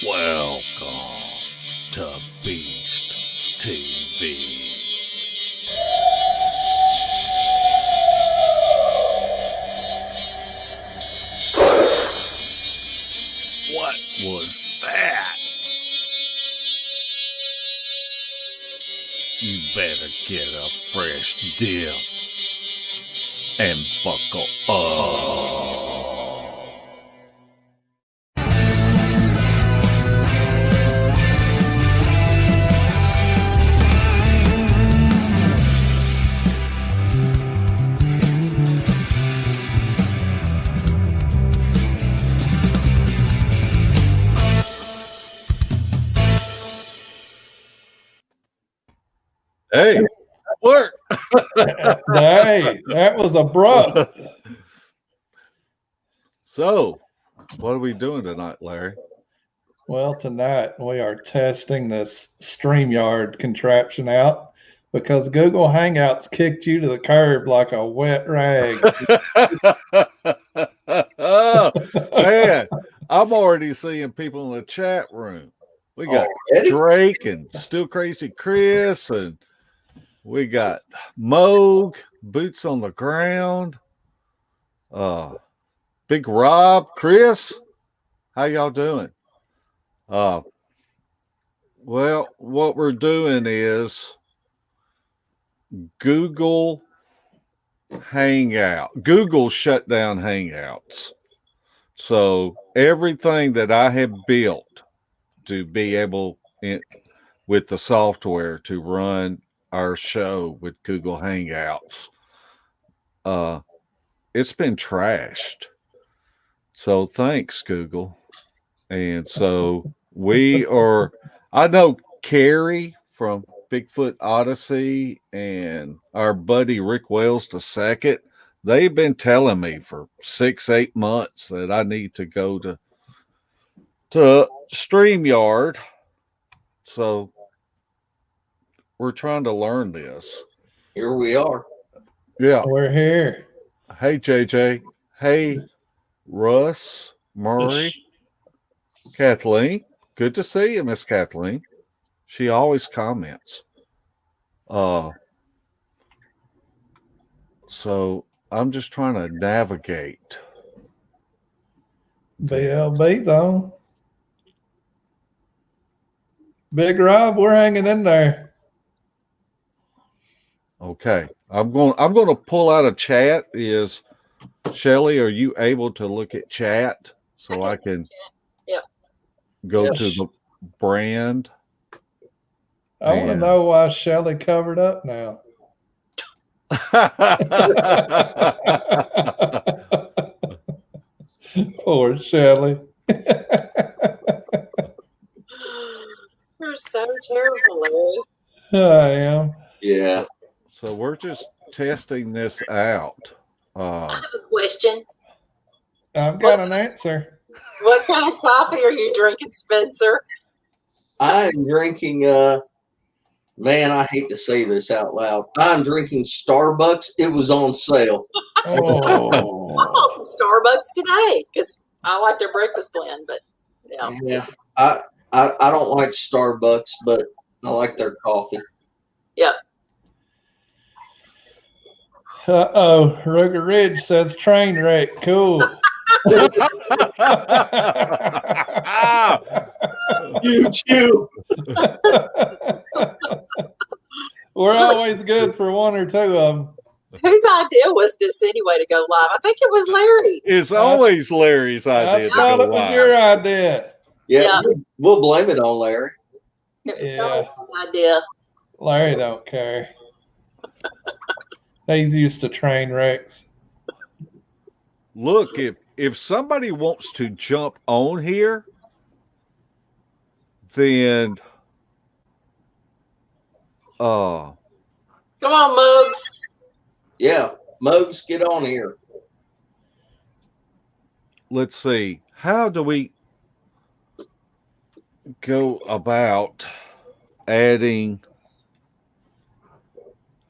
Welcome to Beast TV. What was that? You better get a fresh dip and buckle up. Hey, that worked. Hey, that was abrupt. So, what are we doing tonight, Larry? Well, tonight we are testing this StreamYard contraption out because Google Hangouts kicked you to the curb like a wet rag. Oh, man, I'm already seeing people in the chat room. We got Drake and Still Crazy Chris, and we got Moog, Boots on the Ground, Big Rob, Chris. How y'all doing? Well, what we're doing is Google shut down Hangouts. So everything that I have built to be able with the software to run our show with Google Hangouts, it's been trashed. So thanks, Google. And so I know Carrie from Bigfoot Odyssey and our buddy Rick Wells II, they've been telling me for 6-8 months that I need to go to StreamYard. So we're trying to learn this. Here we are. Yeah. We're here. Hey, JJ. Hey, Russ, Murray, Kathleen. Good to see you, Miss Kathleen. She always comments. So I'm just trying to navigate. BLB's on. Big Rob, we're hanging in there. Okay. I'm going to pull out a chat. Is Shelly, are you able to look at chat so I can go to the brand? I want to know why Shelly covered up now. Poor Shelly. You're so terrible, Larry. I am. Yeah. So we're just testing this out. I have a question. I've got an answer. What kind of coffee are you drinking, Spencer? I'm drinking, man, I hate to say this out loud. I'm drinking Starbucks. It was on sale. I bought some Starbucks today because I like their breakfast blend, but Yeah. I don't like Starbucks, but I like their coffee. Yep. Ruger Ridge says train wreck. Cool. Huge. We're always good for one or two of them. Whose idea was this anyway to go live? I think it was Larry's. It's always Larry's idea. I thought it was your idea. Yeah. We'll blame it on Larry. It's always his idea. Larry don't care. He's used to train wrecks. Look, if somebody wants to jump on here, then come on, Mugs. Yeah. Mugs, get on here. Let's see. How do we go about adding?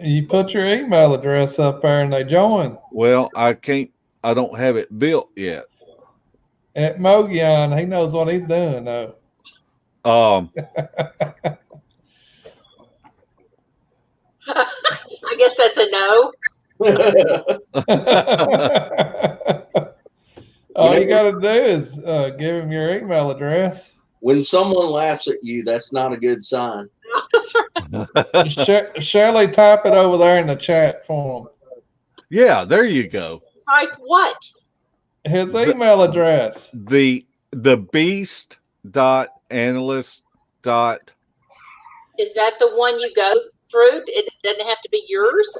You put your email address up there and they join. Well, I don't have it built yet. At Mogion, he knows what he's doing though. Um, I guess that's a no. All you got to do is give him your email address. When someone laughs at you, that's not a good sign. Shelley, type it over there in the chat for him. yeah, there you go. Type what? His email address. The beast dot analyst dot. Is that the one you go through? It doesn't have to be yours.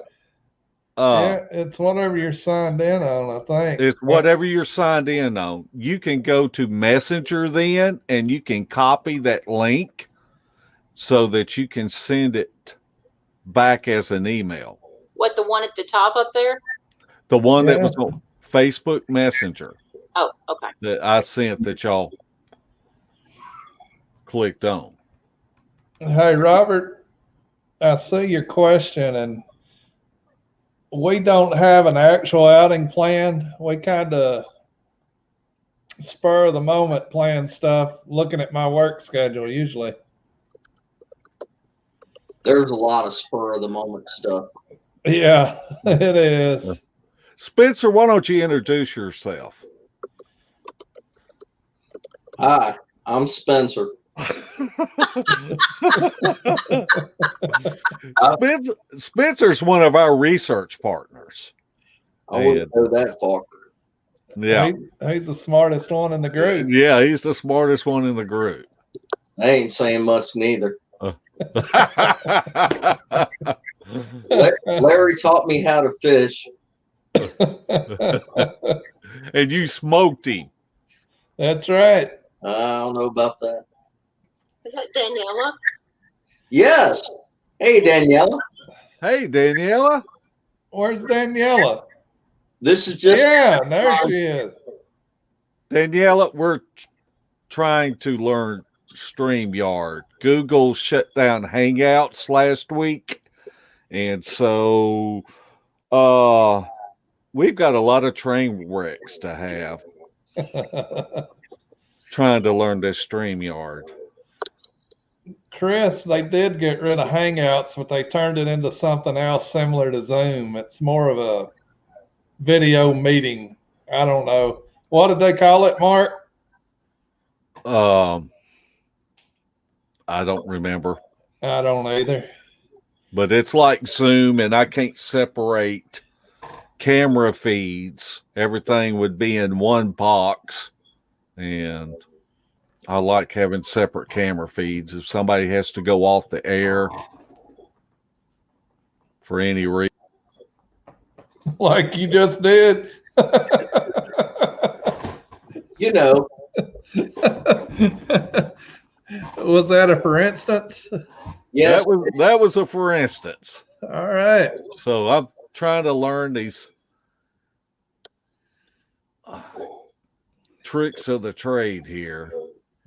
Yeah, it's whatever you're signed in on, I think. It's whatever you're signed in on. You can go to Messenger then, and you can copy that link so that you can send it back as an email. What, the one at the top up there? The one that was on Facebook Messenger Oh, okay. that I sent that y'all clicked on. Hey, Robert, I see your question, and we don't have an actual outing plan. We kind of spur of the moment plan stuff, looking at my work schedule usually. There's a lot of spur of the moment stuff. Yeah, it is. Spencer, why don't you introduce yourself? Hi, I'm Spencer. Spencer's one of our research partners. I wouldn't go that far. Yeah. He's the smartest one in the group. Yeah, he's the smartest one in the group. I ain't saying much neither. Larry taught me how to fish. And you smoked him. That's right. I don't know about that. Is that Daniela? Yes. Hey, Daniela. Hey, Daniela. Where's Daniela? This is just Yeah, there she is. Daniela, we're trying to learn StreamYard. Google shut down Hangouts last week. And so we've got a lot of train wrecks to have trying to learn this StreamYard. Chris, they did get rid of Hangouts, but they turned it into something else similar to Zoom. It's more of a video meeting. I don't know. What did they call it, Mark? I don't remember. I don't either. But it's like Zoom, and I can't separate camera feeds. Everything would be in one box, and I like having separate camera feeds. If somebody has to go off the air for any reason. Like you just did. You know. Was that a for instance? Yes. That was a for instance. All right. So I'm trying to learn these tricks of the trade here,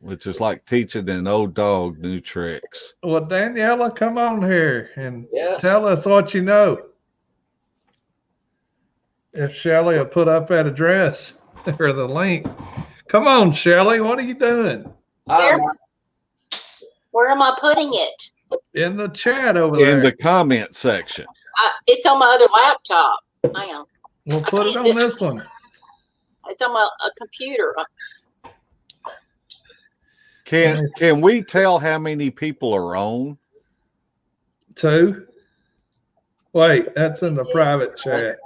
which is like teaching an old dog new tricks. Well, Daniela, come on here and Yes. tell us what you know. If Shelley will put up that address or the link. Come on, Shelley, what are you doing? Where am I putting it? In the chat over there. In the comment section. It's on my other laptop. Hang on. We'll put it on this one. It's on my computer. Can we tell how many people are on? 2. Wait, that's in the private chat.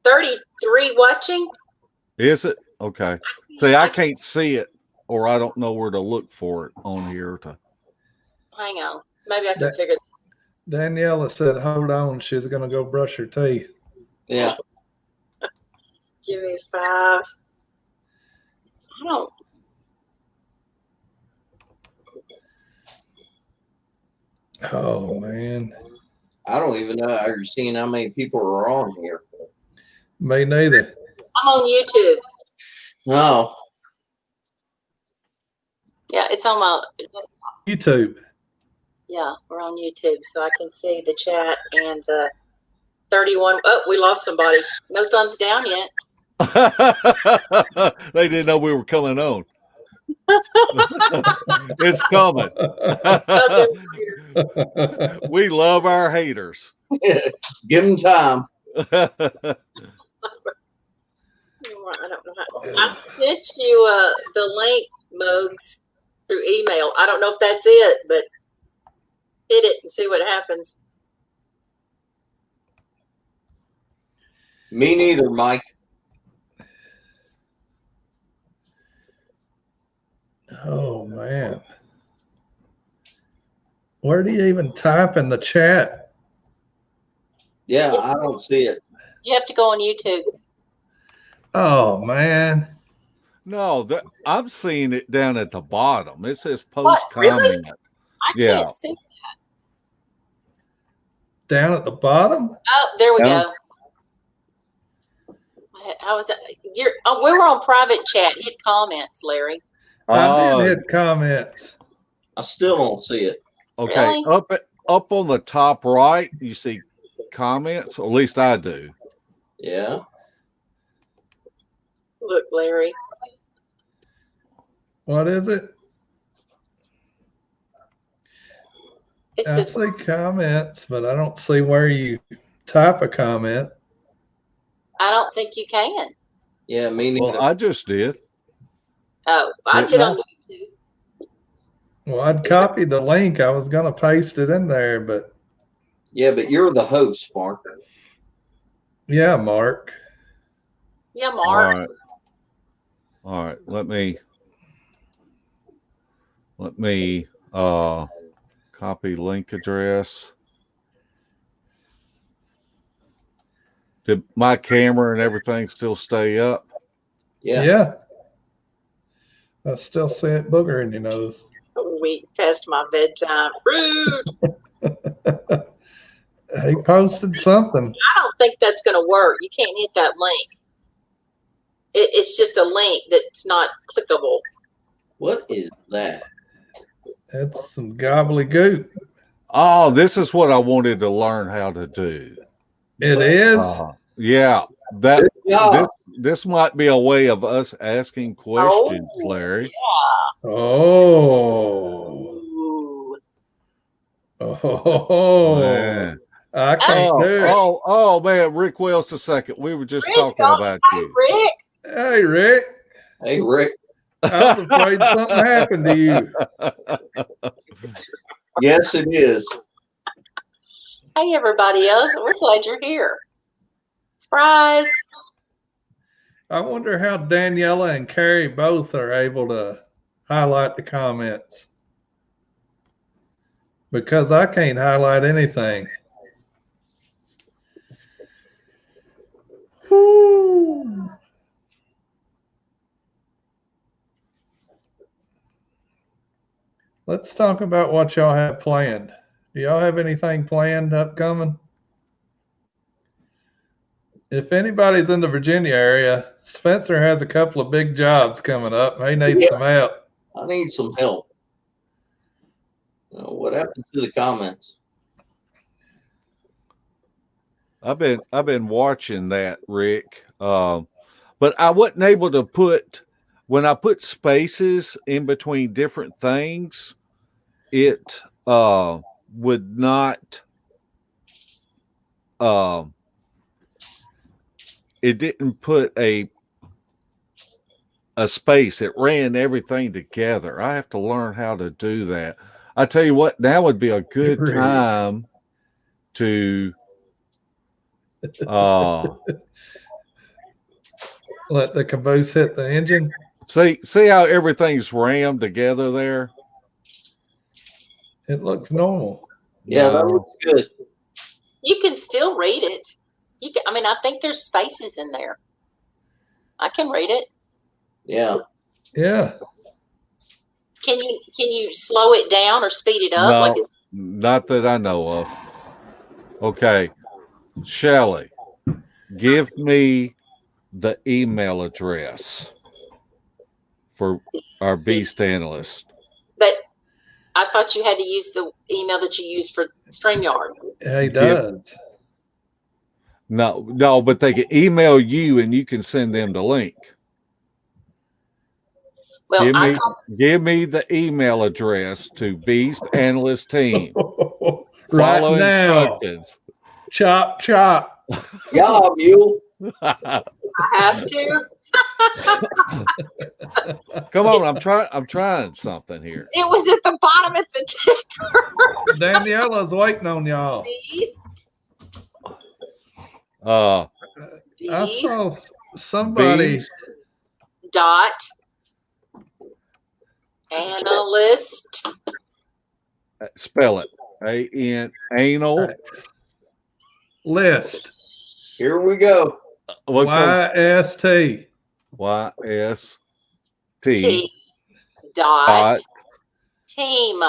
33 watching. Is it? Okay. See, I can't see it, or I don't know where to look for it on here. Hang on. Maybe I can figure. Daniela said, hold on, she's going to go brush her teeth. Yeah. Give me 5. I don't. Oh, man. I don't even know how you're seeing how many people are on here. Me neither. I'm on YouTube. No. Yeah, it's on my. YouTube. Yeah, we're on YouTube, so I can see the chat and 31. Oh, we lost somebody. No thumbs down yet. They didn't know we were coming on. It's coming. We love our haters. Give them time. I don't know how. I sent you the link, Mugs, through email. I don't know if that's it, but hit it and see what happens. Me neither, Mike. Oh man. Where do you even type in the chat? Yeah, I don't see it. You have to go on YouTube. Oh man. No, I'm seeing it down at the bottom. It says post What, really? comment. I Yeah. can't see. Down at the bottom? Oh, there we Yeah. go. How was that? We were on private chat. Hit comments, Larry. I did hit comments. I still don't see it. Okay, Really? up on the top right, you see comments. Or at least I do. Yeah. Look, Larry. What is it? It I says see comments, but I don't see where you type a comment. I don't think you can. Yeah, me neither. Well, I just did. Oh, I Didn't did I? on YouTube. Well, I'd copied the link. I was going to paste it in there, but Yeah, but you're the host, Mark. yeah, Mark. Yeah, Mark. All right. Let me copy link address. Did my camera and everything still stay up? Yeah. I still see it booger in your nose. A week past my bedtime. Rude. He posted something. I don't think that's going to work. You can't hit that link. It's just a link that's not clickable. What is that? That's some gobbledygook. Oh, this is what I wanted to learn how to do. It is? Yeah. Good job. This might be a way of us asking questions, Larry. Oh. Ooh. Oh. Man. I can't do it. Oh, man, Rick Wells II. We were just Rick's talking on. about Hey, you. Rick. Hey, Rick. Hey, Rick. I was afraid something happened to you. Yes, it is. Hey, everybody else. We're glad you're here. Surprise. I wonder how Daniela and Carrie both are able to highlight the comments. Because I can't highlight anything. Whew. Let's talk about what y'all have planned. Do y'all have anything planned upcoming? If anybody's in the Virginia area, Spencer has a couple of big jobs coming up. He needs some help. I need some help. What happened to the comments? I've been watching that, Rick. But I wasn't able to put when I put spaces in between different things, it would not it didn't put a space. It ran everything together. I have to learn how to do that. I tell you what, now would be a good time to let the caboose hit the engine. See how everything's rammed together there? It looks normal. Yeah, that looks good. You can still read it. You can, I mean, I think there's spaces in there. I can read it. Yeah. Yeah. Can you slow it down or speed it up? No, Like not that I know of. Okay. Shelley, give me the email address for our beast analyst. But I thought you had to use the email that you use for StreamYard. He does. No, but they can email you and you can send them the link. Well, Give me the email address to Beast Analyst Team. Right Follow now. instructions. Chop, chop. Yeah, mule. I have to. Come on, I'm trying something here. It was at the bottom of the ticker. Daniela's waiting on y'all. Beast. I Beast. saw somebody. Beast. Dot. Analyst. Spell it. Anal. List. Here we go. What comes? YST. YST. T. Dot. Team.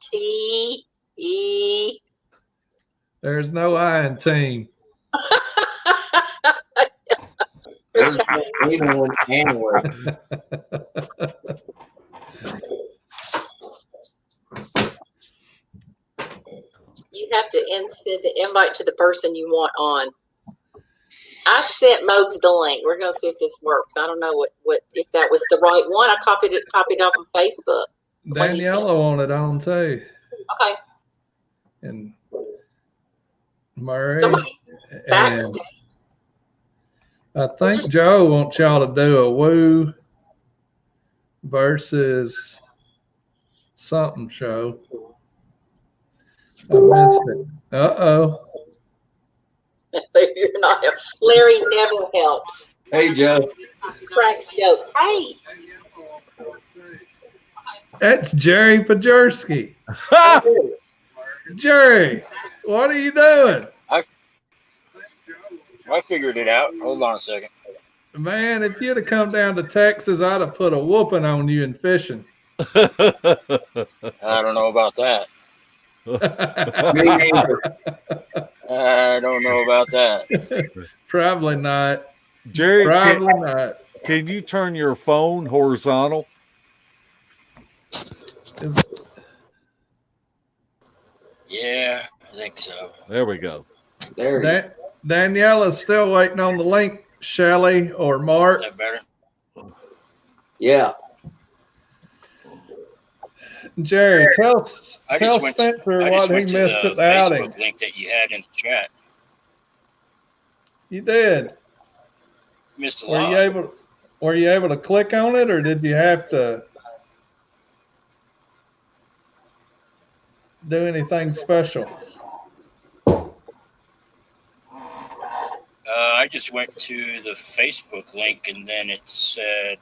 TE. There's no I in team. There's no anal and analyst. You have to send the invite to the person you want on. I sent Mogs the link. We're gonna see if this works. I don't know what if that was the right one. I copied off of Facebook. Daniela wanted on too. Okay. And Murray. Somebody And backstage. I think Joe wants y'all to do a woo versus something show. I missed it. Uh-oh. You're not. Larry never helps. Hey, Joe. Cracks jokes. Hey. That's Jerry Pajerski. Jerry, what are you doing? I figured it out. Hold on a second. Man, if you'd have come down to Texas, I'd have put a whooping on you in fishing. I don't know about that. Me neither. I don't know about that. Probably not. Jerry, Probably not. can you turn your phone horizontal? Yeah, I think so. There we go. There you go. Daniela's still waiting on the link, Shelly or Mark. Is that better? Yeah. Jerry, tell I just went Spencer I what just he went to missed the at the outing. Facebook link that you had in the chat. You did. Missed a lot. Were you able to click on it, or did you have to do anything special? I just went to the Facebook link and then it said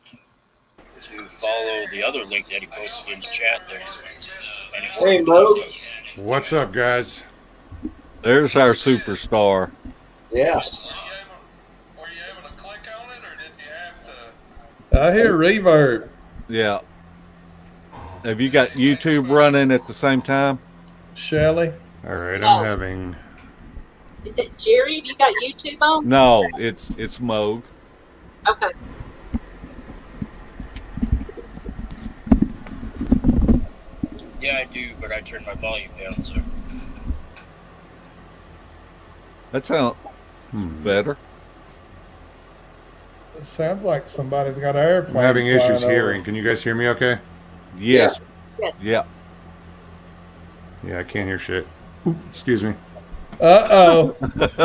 to follow the other link that he posted in the chat there. And it Hey, worked. Mo. What's up, guys? There's our superstar. Yeah. Were you able to click on it, or did you have to? I hear reverb. Yeah. Have you got YouTube running at the same time? Shelly. All right, No. I'm having. Is it Jerry? Have you got YouTube on? No, it's Moog. Okay. Yeah, I do, but I turned my volume down, so. That sounds better. It sounds like somebody's got an airplane. I'm having issues flying hearing. Can you guys hear me okay? Yes. Yes. Yeah. Yeah, I can't hear shit. Oop, excuse me. Uh-oh.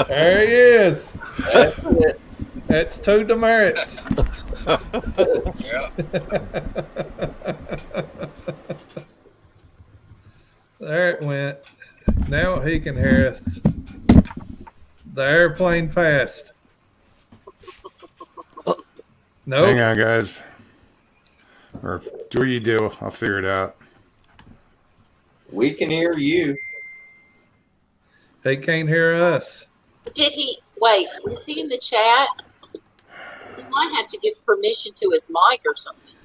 There he is. That's it. That's two demerits. Yeah. There it went. Now he can hear us. The airplane passed. Hang Nope. on, guys. Or do what you do. I'll figure it out. We can hear you. He can't hear us. Did he wait? Was he in the chat? He might have to give permission to his mic or something.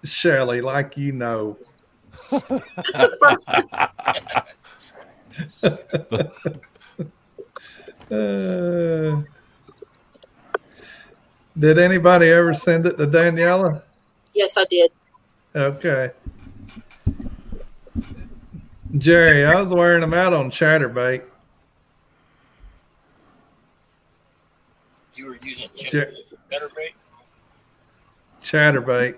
Shelly, like you know. That's the first. Did anybody ever send it to Daniela? Yes, I did. Okay. Jerry, I was wearing them out on Chatterbait. We're using a chatterbait. Chatterbait.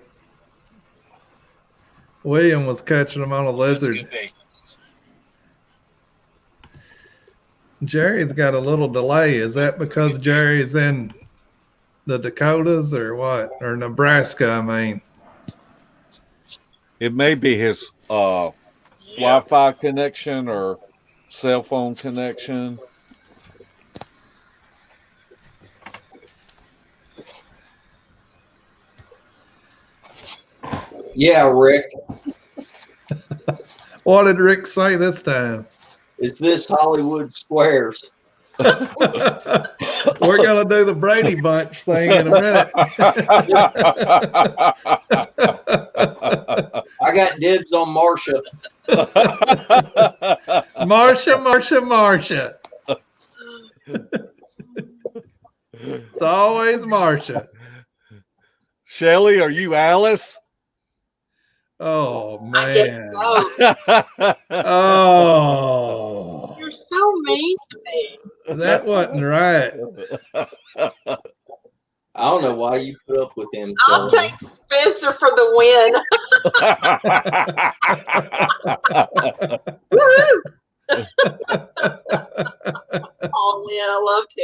William was catching them on a lizard. That's good bait. Jerry's got a little delay. Is that because Jerry's in the Dakotas or what? Or Nebraska, I mean. It may be his Wi-Fi connection or cell phone connection. Yeah, Rick. What did Rick say this time? Is this Hollywood Squares? We're going to do the Brady Bunch thing in a minute. I got dibs on Marcia. Marcia. It's always Marcia. Shelly, are you Alice? Oh, I guess man. so. Oh. You're so mean to me. That wasn't right. I don't know why you put up with him. I'll Kelly. take Spencer for the win. Woohoo! Oh, man, I loved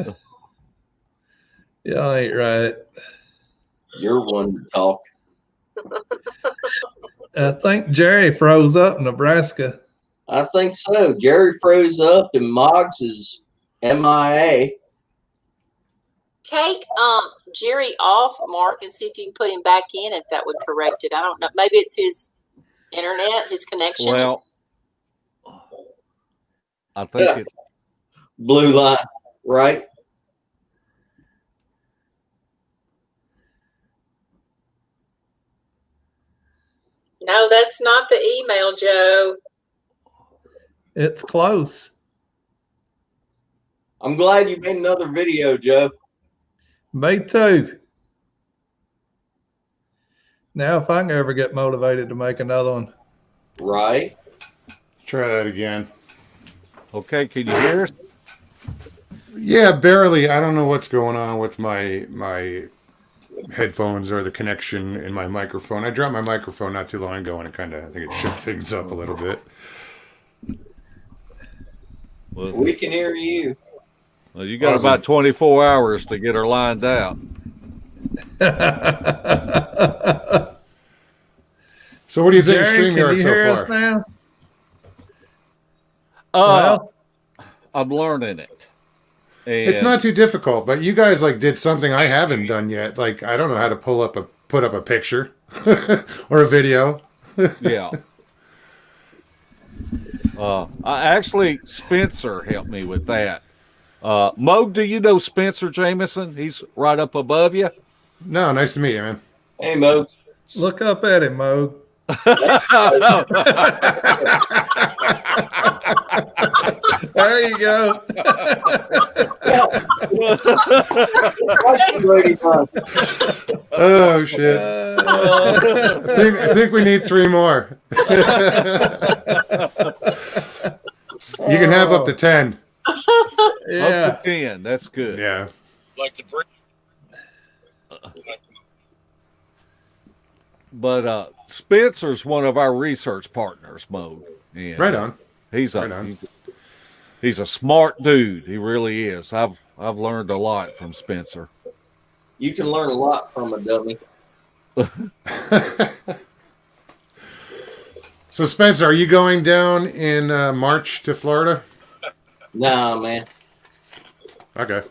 him. Y'all ain't right. You're one to talk. I think Jerry froze up in Nebraska. I think so. Jerry froze up and Moggs is MIA. Take Jerry off, Mark, and see if you can put him back in, if that would correct it. I don't know. Maybe it's his internet, his connection. Well, I think it's Blue line, right? No, that's not the email, Joe. It's close. I'm glad you made another video, Joe. Me too. Now, if I can ever get motivated to make another one. Right? Try that again. okay. Can you hear us? Yeah, barely. I don't know what's going on with my headphones or the connection in my microphone. I dropped my microphone not too long ago, and I think it shook things up a little bit. Well, We can hear you. you got Awesome. about 24 hours to get her lined out. So, what do you think Jerry, of can StreamYard you hear so us far? now? Well, Well, I'm learning it. And It's not too difficult, but you guys did something I haven't done yet. Like, I don't know how to put up a picture or a video. yeah. Spencer helped me with that. Moog, do you know Spencer Jameson? He's right up above you. No, nice to meet you, man. Hey, Mo. look up at him, Mo. There you go. Brady Bunch. Oh shit! I think we need 3 more. You can have up to 10. Yeah. Up to 10. That's good. Yeah. Like the brick. But Spencer's one of our research partners, Moog. And Right on. He's Right on. he's a smart dude. He really is. I've learned a lot from Spencer. You can learn a lot from a dummy. So, Spencer, are you going down in March to Florida? Nah, man. Okay.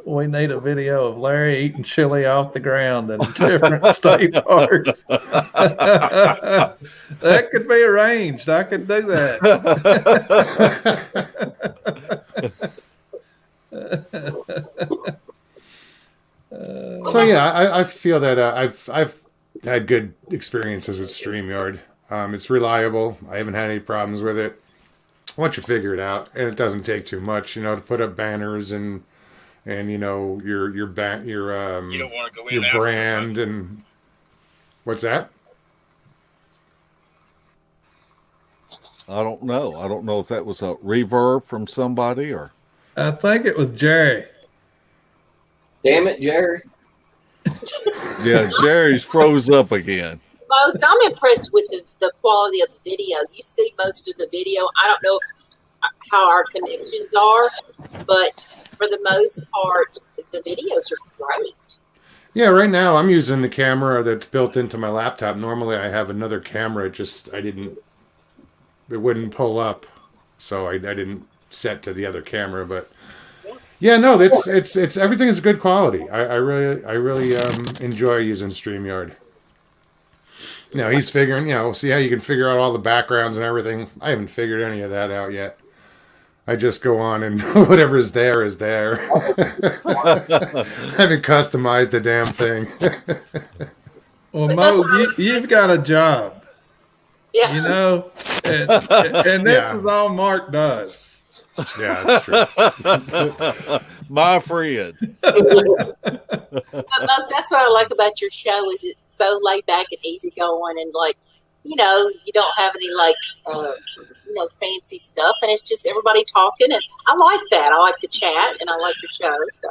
We need a video of Larry eating chili off the ground in different state parks. That could be arranged. I could do that. So yeah, I feel that I've had good experiences with StreamYard. It's reliable. I haven't had any problems with it. Once you figure it out, and it doesn't take too much, to put up banners and your You don't want to go in your after brand and what's that? I don't know. I don't know if that was a reverb from somebody or. I think it was Jerry. Damn it, Jerry. Yeah, Jerry's froze up again. Folks, I'm impressed with the quality of the video. You see most of the video. I don't know how our connections are, but for the most part, the videos are great. Yeah, right now I'm using the camera that's built into my laptop. Normally I have another camera, it wouldn't pull up, so I didn't set to the other camera. But yeah, no, it's everything is good quality. I really enjoy using StreamYard. You know, he's figuring, see how you can figure out all the backgrounds and everything. I haven't figured any of that out yet. I just go on and whatever's there is there. I haven't customized the damn thing. Well, Mo, you've got a job. Yeah. You know, and this is all Mark does. Yeah, that's true. My friend. But folks, that's what I like about your show is it's so laid back and easy going, and like, you don't have any like fancy stuff, and it's just everybody talking, and I like that. I like the chat, and I like your show. So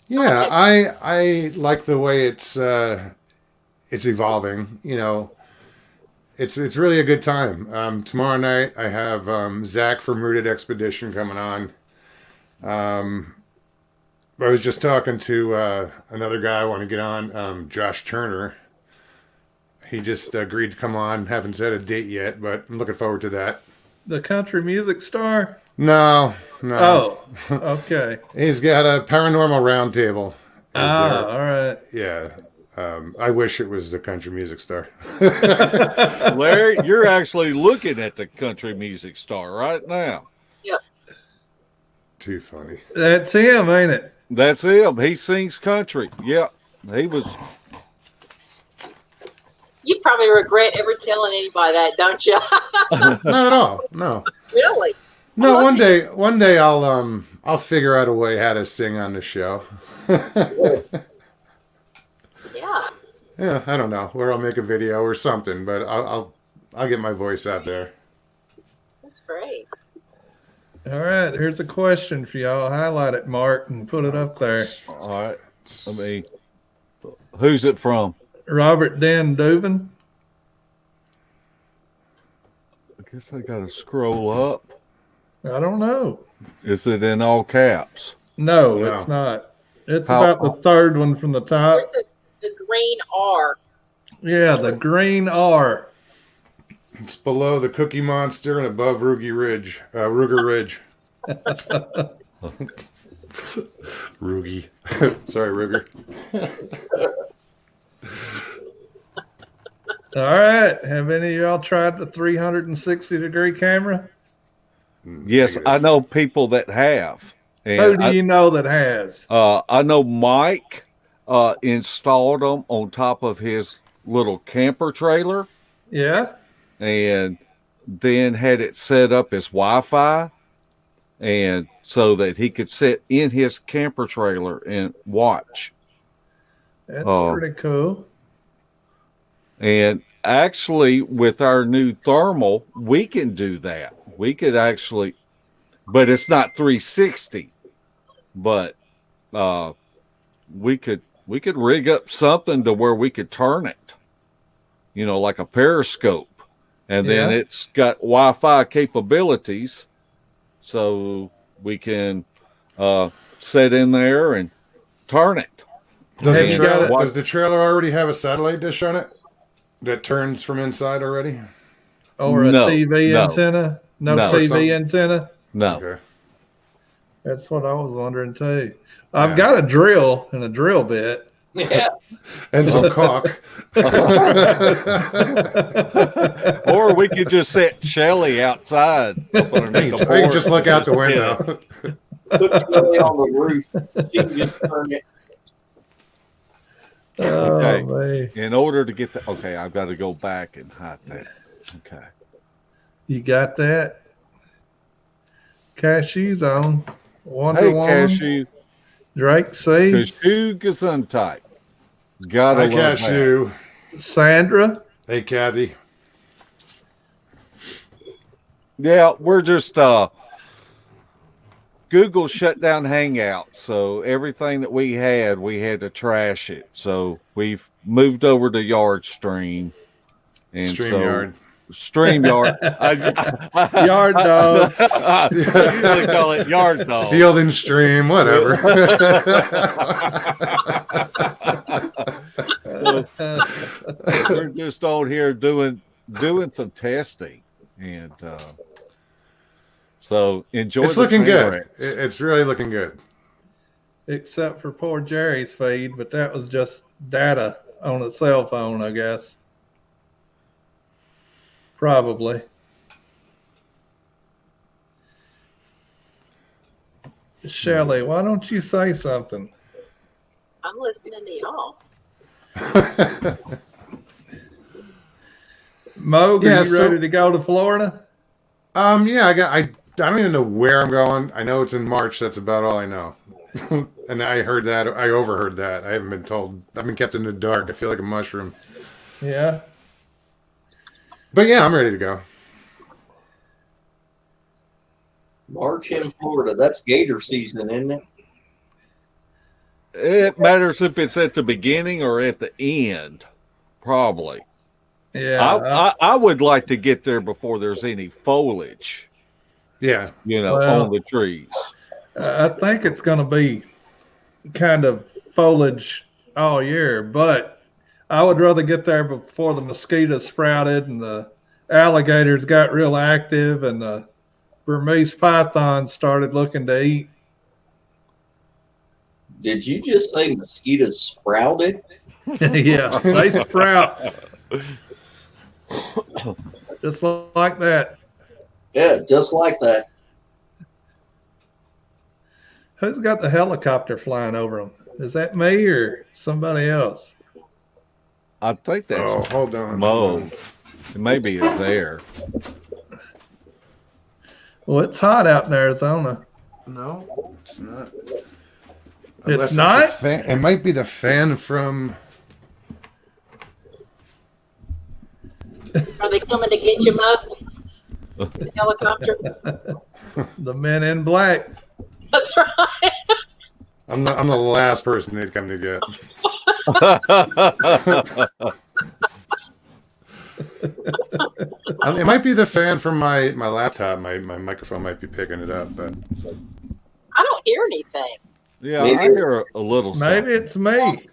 yeah, I like the way it's evolving. It's really a good time. Tomorrow night I have Zach from Rooted Expedition coming on. I was just talking to another guy I want to get on, Josh Turner. He just agreed to come on. Haven't set a date yet, but I'm looking forward to that. The country music star? No. Oh, okay. He's got a paranormal roundtable. All right. Yeah. I wish it was the country music star. Larry, you're actually looking at the country music star right now. Yep. Too funny. That's him, ain't it? That's him. He sings country. Yeah, he was. You probably regret ever telling anybody that, don't you? Not at all. No. Really? No. One day I'll figure out a way how to sing on the show. Yeah. Yeah, I don't know where I'll make a video or something, but I'll get my voice out there. That's great. All right, here's a question for y'all. Highlight it, Mark, and put it up there. All right. Who's it from? Robert Dan Dubin. I guess I got to scroll up. I don't know. Is it in all caps? No, No. it's not. It's How- about the third one from the top. There's the green R. Yeah, the green R. It's below the Cookie Monster and above Ruger Ridge. Ruger. Rugy. Sorry, Ruger. All right. Have any of y'all tried the 360-degree camera? Yes, I know people that have. And Who do you know that has? I know Mike installed them on top of his little camper trailer Yeah. and then had it set up as Wi-Fi, and so that he could sit in his camper trailer and watch. That's Oh. pretty cool. And actually, with our new thermal, we can do that. We could actually, but it's not 360. But we could rig up something to where we could turn it, like a periscope, and then Yeah. it's got Wi-Fi capabilities, so we can sit in there and turn it. Does Have the, you trailer, got it? does the trailer already have a satellite dish on it that turns from inside already? Or a No, TV no. antenna? No, No. TV Something. antenna? No. Okay. That's what I was wondering too. I've Yeah. got a drill and a drill bit. Yeah. And some caulk. Or we could just set Shelly outside up underneath the I can porch. just look out the window. Put Shelley on the roof. She can just turn it. Oh, Okay. man. In order to get that, okay, I've got to go back and hide that. Okay. You got that? Cashews on. Wonder Hey, Woman. Cashew, Drake C. Cashew Gesundheit. Gotta Hi, love that. Sandra. Hey, Kathy. Yeah, we're just Google shut down Hangout, so everything that we had to trash it. So we've moved over to YardStream, and StreamYard. so StreamYard. Yard dogs. I usually call it Yard Dog. Field and Stream, whatever. We're just on here doing some testing, and so enjoy. It's looking good. It's really looking good. Except for poor Jerry's feed, but that was just data on a cell phone, I guess. Probably. Shelley, why don't you say something? I'm listening to y'all. Moog, Yeah, are you ready to go to Florida? Yeah, I don't even know where I'm going. I know it's in March. That's about all I know. And I overheard that. I haven't been told. I've been kept in the dark. I feel like a mushroom. Yeah. But yeah, I'm ready to go. March in Florida. That's gator season, isn't it? It matters if it's at the beginning or at the end, probably. Yeah. I would like to get there before there's any foliage, Yeah. On the trees. I think it's going to be kind of foliage all year, but I would rather get there before the mosquitoes sprouted and the alligators got real active and the Burmese pythons started looking to eat. Did you just say mosquitoes sprouted? Yeah, they sprout. Just like that. Yeah, just like that. Who's got the helicopter flying over them? Is that me or somebody else? I think that's hold on. Mo. Maybe it's there. Well, it's hot out in Arizona. No, it's not. It's not? It might be the fan from. Are they coming to get you, Mugs? The helicopter? The men in black. That's right. I'm the last person they'd come to get. It might be the fan from my laptop. My microphone might be picking it up, but I don't hear anything. Yeah, I hear a little. Maybe it's me.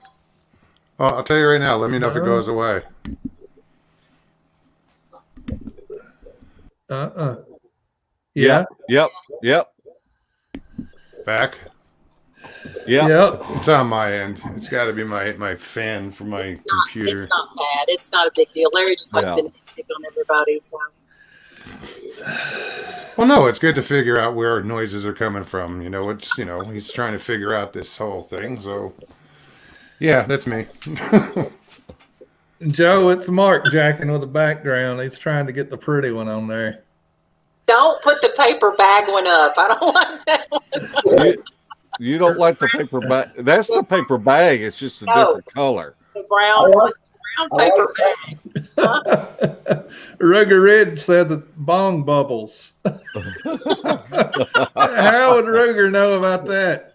Oh, I'll tell you right now. Let me know if it goes away. Yeah. Yep. Back. Yep. It's on my end. It's got to be my fan from my computer. It's not bad. It's not a big deal. Larry just likes to pick on everybody. So. Well, no, it's good to figure out where noises are coming from. He's trying to figure out this whole thing. So, yeah, that's me. Joe, it's Mark jacking with the background. He's trying to get the pretty one on there. Don't put the paper bag one up. I don't like that one. You don't like the paper bag? That's the paper bag. It's just a different color. The brown paper bag. Huh? Ruger Ridge said that bong bubbles. How would Ruger know about that?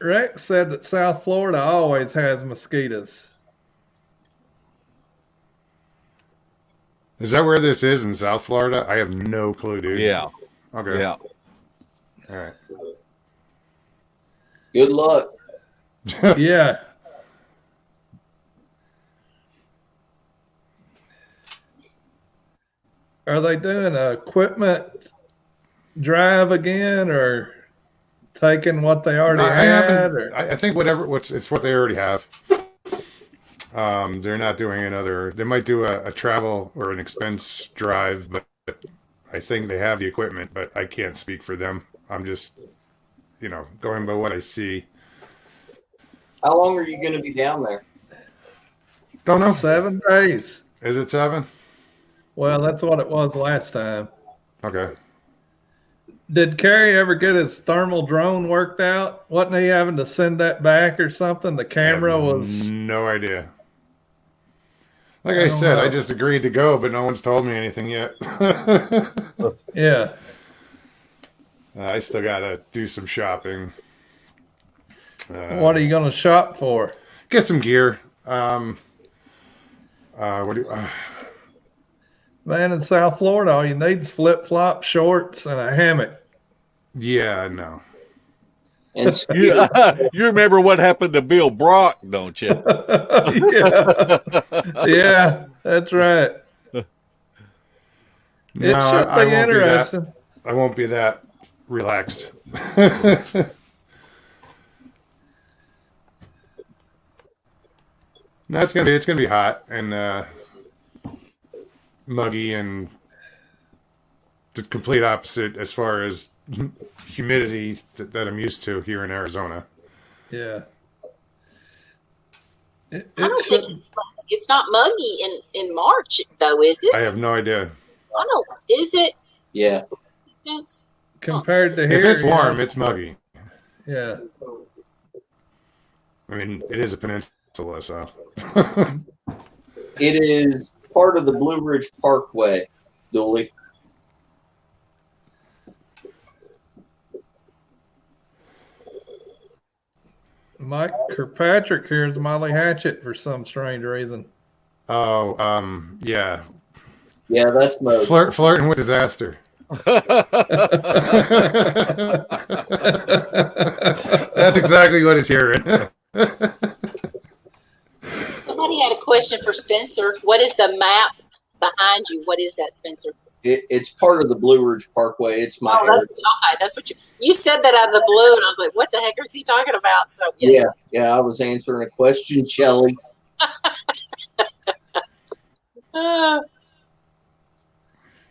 Rex said that South Florida always has mosquitoes. Is that where this is in South Florida? I have no clue, dude. Yeah. Okay. Yeah. All right. Good luck. Yeah. Are they doing an equipment drive again, or taking what they already had? I think it's what they already have. They're not doing another. They might do a travel or an expense drive, but I think they have the equipment. But I can't speak for them. I'm just, going by what I see. How long are you going to be down there? Don't know. 7 days. Is it 7? Well, that's what it was last time. Okay. Did Kerry ever get his thermal drone worked out? Wasn't he having to send that back or something? The camera was. No idea. Like I said, I just agreed to go, but no one's told me anything yet. Yeah. I still gotta do some shopping. What are you going to shop for? Get some gear. Man, in South Florida, all you need is flip-flop, shorts, and a hammock. Yeah, no. And You remember what happened to Bill Brock, don't you? Yeah. Yeah, that's right. It No, should I be won't be that. interesting. I won't be that relaxed. No, it's gonna be hot and muggy and the complete opposite as far as humidity that I'm used to here in Arizona. Yeah. I don't think it's not muggy in March though, is it? I have no idea. I don't. Is it? yeah, Compared to here. If it's warm, it's muggy. Yeah. I mean, it is a peninsula, so. it is part of the Blue Ridge Parkway, Dooley. Mike Kirkpatrick here is Molly Hatchet for some strange reason. Oh, yeah. Yeah, that's most. Flirting with disaster. That's exactly what it's hearing. Somebody had a question for Spencer. What is the map behind you? What is that, Spencer? It's part of the Blue Ridge Parkway. It's my Oh, that's what you said that out of the blue, and I was like, "What the heck is he talking about?" So yes. yeah. I was answering a question, Shelley.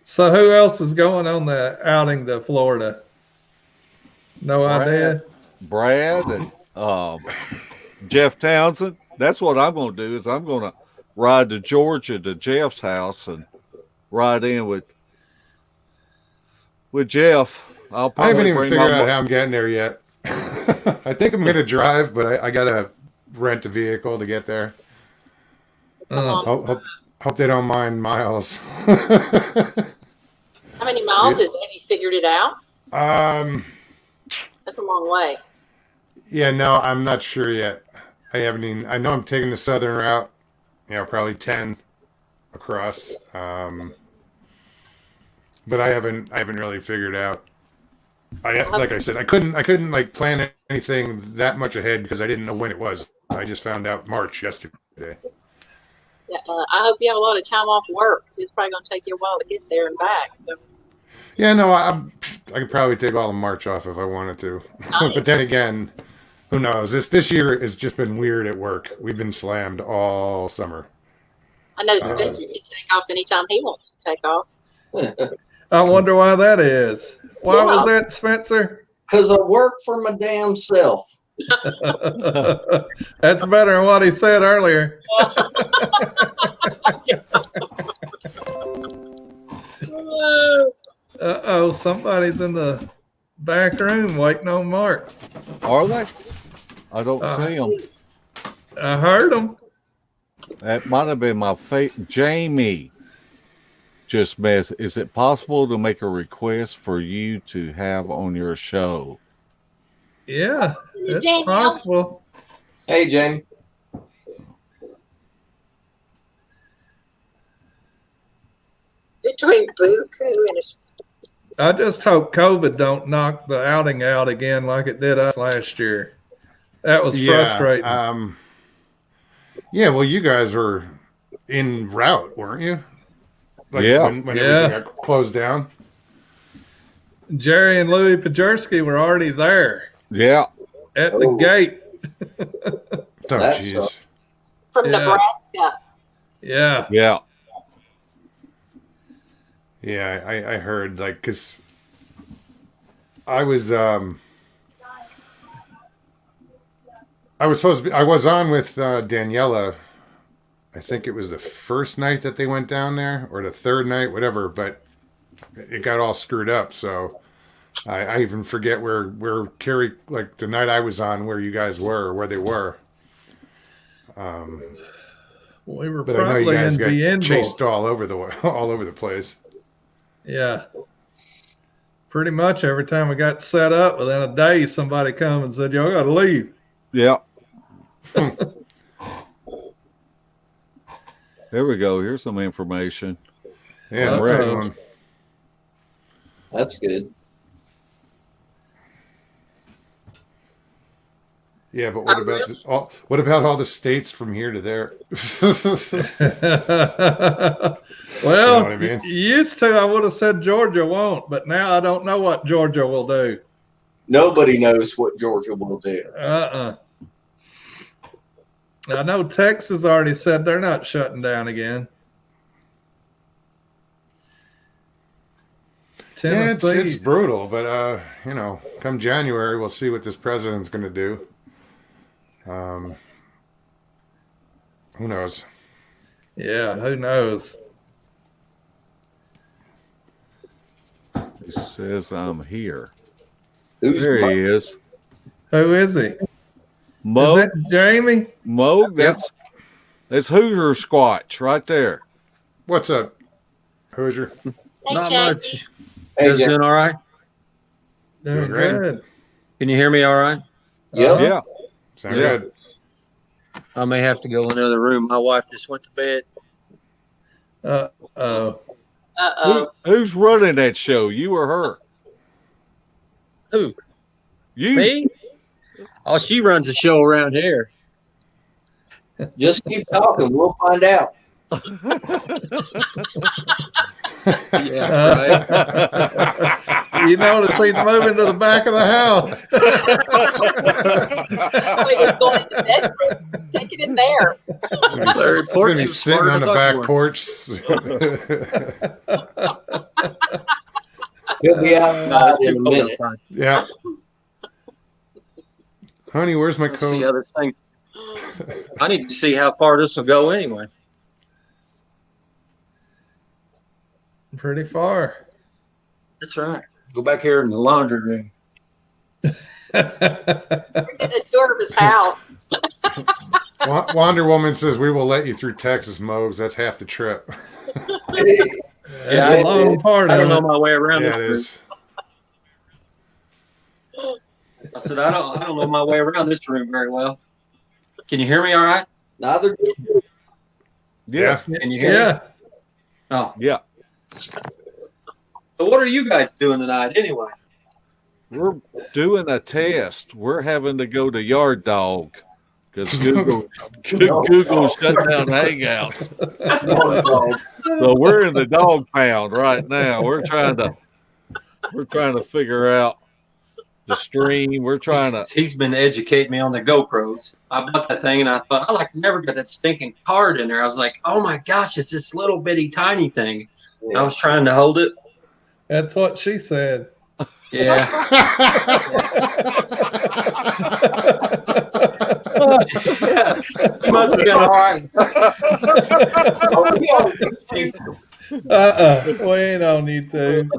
So who else is going on the outing to Florida? No idea. Brad and Jeff Townsend. That's what I'm going to do. Is I'm going to ride to Georgia to Jeff's house and ride in with Jeff. I haven't even figured out how I'm getting there yet. I think I'm going to drive, but I got to rent a vehicle to get there. Hope they don't mind miles. How many miles is it? Have you figured it out? That's a long way. Yeah, no, I'm not sure yet. I haven't even. I know I'm taking the southern route. Probably 10 across. But I haven't really figured out. Like I said, I couldn't like plan anything that much ahead because I didn't know when it was. I just found out March yesterday. Yeah, I hope you have a lot of time off work because it's probably going to take you a while to get there and back. So. Yeah, no, I could probably take all of March off if I wanted to. Nice. But then again, who knows? This year has just been weird at work. We've been slammed all summer. I know Spencer can take off anytime he wants to take off. I wonder why that is. Why was that, Spencer? Because I work for my damn self. That's better than what he said earlier. Uh-oh, somebody's in the back room waiting on Mark. Are they? I don't see them. I heard him. That might have been my Jamie just messed. Is it possible to make a request for you to have on your show? Yeah, it's possible. Hey, Jamie. Between Buku and I just hope COVID don't knock the outing out again like it did us last year. That was frustrating. Yeah, well, you guys were en route, weren't you? Like yeah. When everything got closed down. Jerry and Louis Pajerski were already there. Yeah. At the gate. Oh, jeez. From Nebraska. Yeah. Yeah. Yeah, I heard, like, because I was supposed to be, I was on with Daniela. I think it was the first night that they went down there, or the third night, whatever, but it got all screwed up, so I even forget where Carrie, like, the night I was on, where you guys were, or where they were. We were But I know you probably guys in got Bienville. chased all over the place. Yeah. Pretty much every time we got set up, within a day, somebody come and said, y'all got to leave. Yeah. There we go. Here's some information. Yeah, Well, that's a that's good a- one. That's good. Yeah, but what about all the states from here to there? Well, You know what I mean? used to, I would have said Georgia won't, but now I don't know what Georgia will do. Nobody knows what Georgia will do. I know Texas already said they're not shutting down again. Yeah, Tennessee, it's brutal, but come January, we'll see what this president's going to do. Who knows? yeah, who knows? He says I'm here. Who's There he is. Who is he? Mo. Is that Jamie? Mo. That's Hoosier Squatch right there. What's up, Hoosier? Hey, Not Jay. much. Hey, You guys Jack. doing all right? Doing great. good. Can you hear me all right? Yep. Yeah. Sound Yeah. good? I may have to go in another room. My wife just went to bed. Uh-oh. Who's running that show? You or her? Who? You. Me? Oh, she runs the show around here. Just keep talking. We'll find out. Yeah, right. You notice he's moving to the back of the house. Wait, he's going to the bedroom. Take it in there. Larry He's Portman gonna be was sitting smarter on the than back Buckhorn. porch. He'll be No, outside it's in too a cold minute. outside. Yeah. Honey, where's my Let's see coat? how this thing. I need to see how far this will go anyway. Pretty far. That's right. Go back here in the laundry room. We're getting a tour of his house. Wonder Woman says we will let you through Texas, Mogs. That's half the trip. That's a long part I of don't know it. my way around Yeah, it this is. room. I said I don't know my way around this room very well. Can you hear me all right? Neither do you. Yes. Can you hear me? Yeah. Oh. Yeah. So what are you guys doing tonight anyway? We're doing a test. We're having to go to Yard Dog because Google shut down Hangouts. So we're in the dog pound right now. We're trying to figure out the stream. We're trying to. He's been educating me on the GoPros. I bought that thing and I thought, I like to never get that stinking card in there. I was like, oh my gosh, it's this little bitty tiny thing. I was trying to hold it. That's what she said. Yeah. Yeah. He must have been all right. We ain't on YouTube.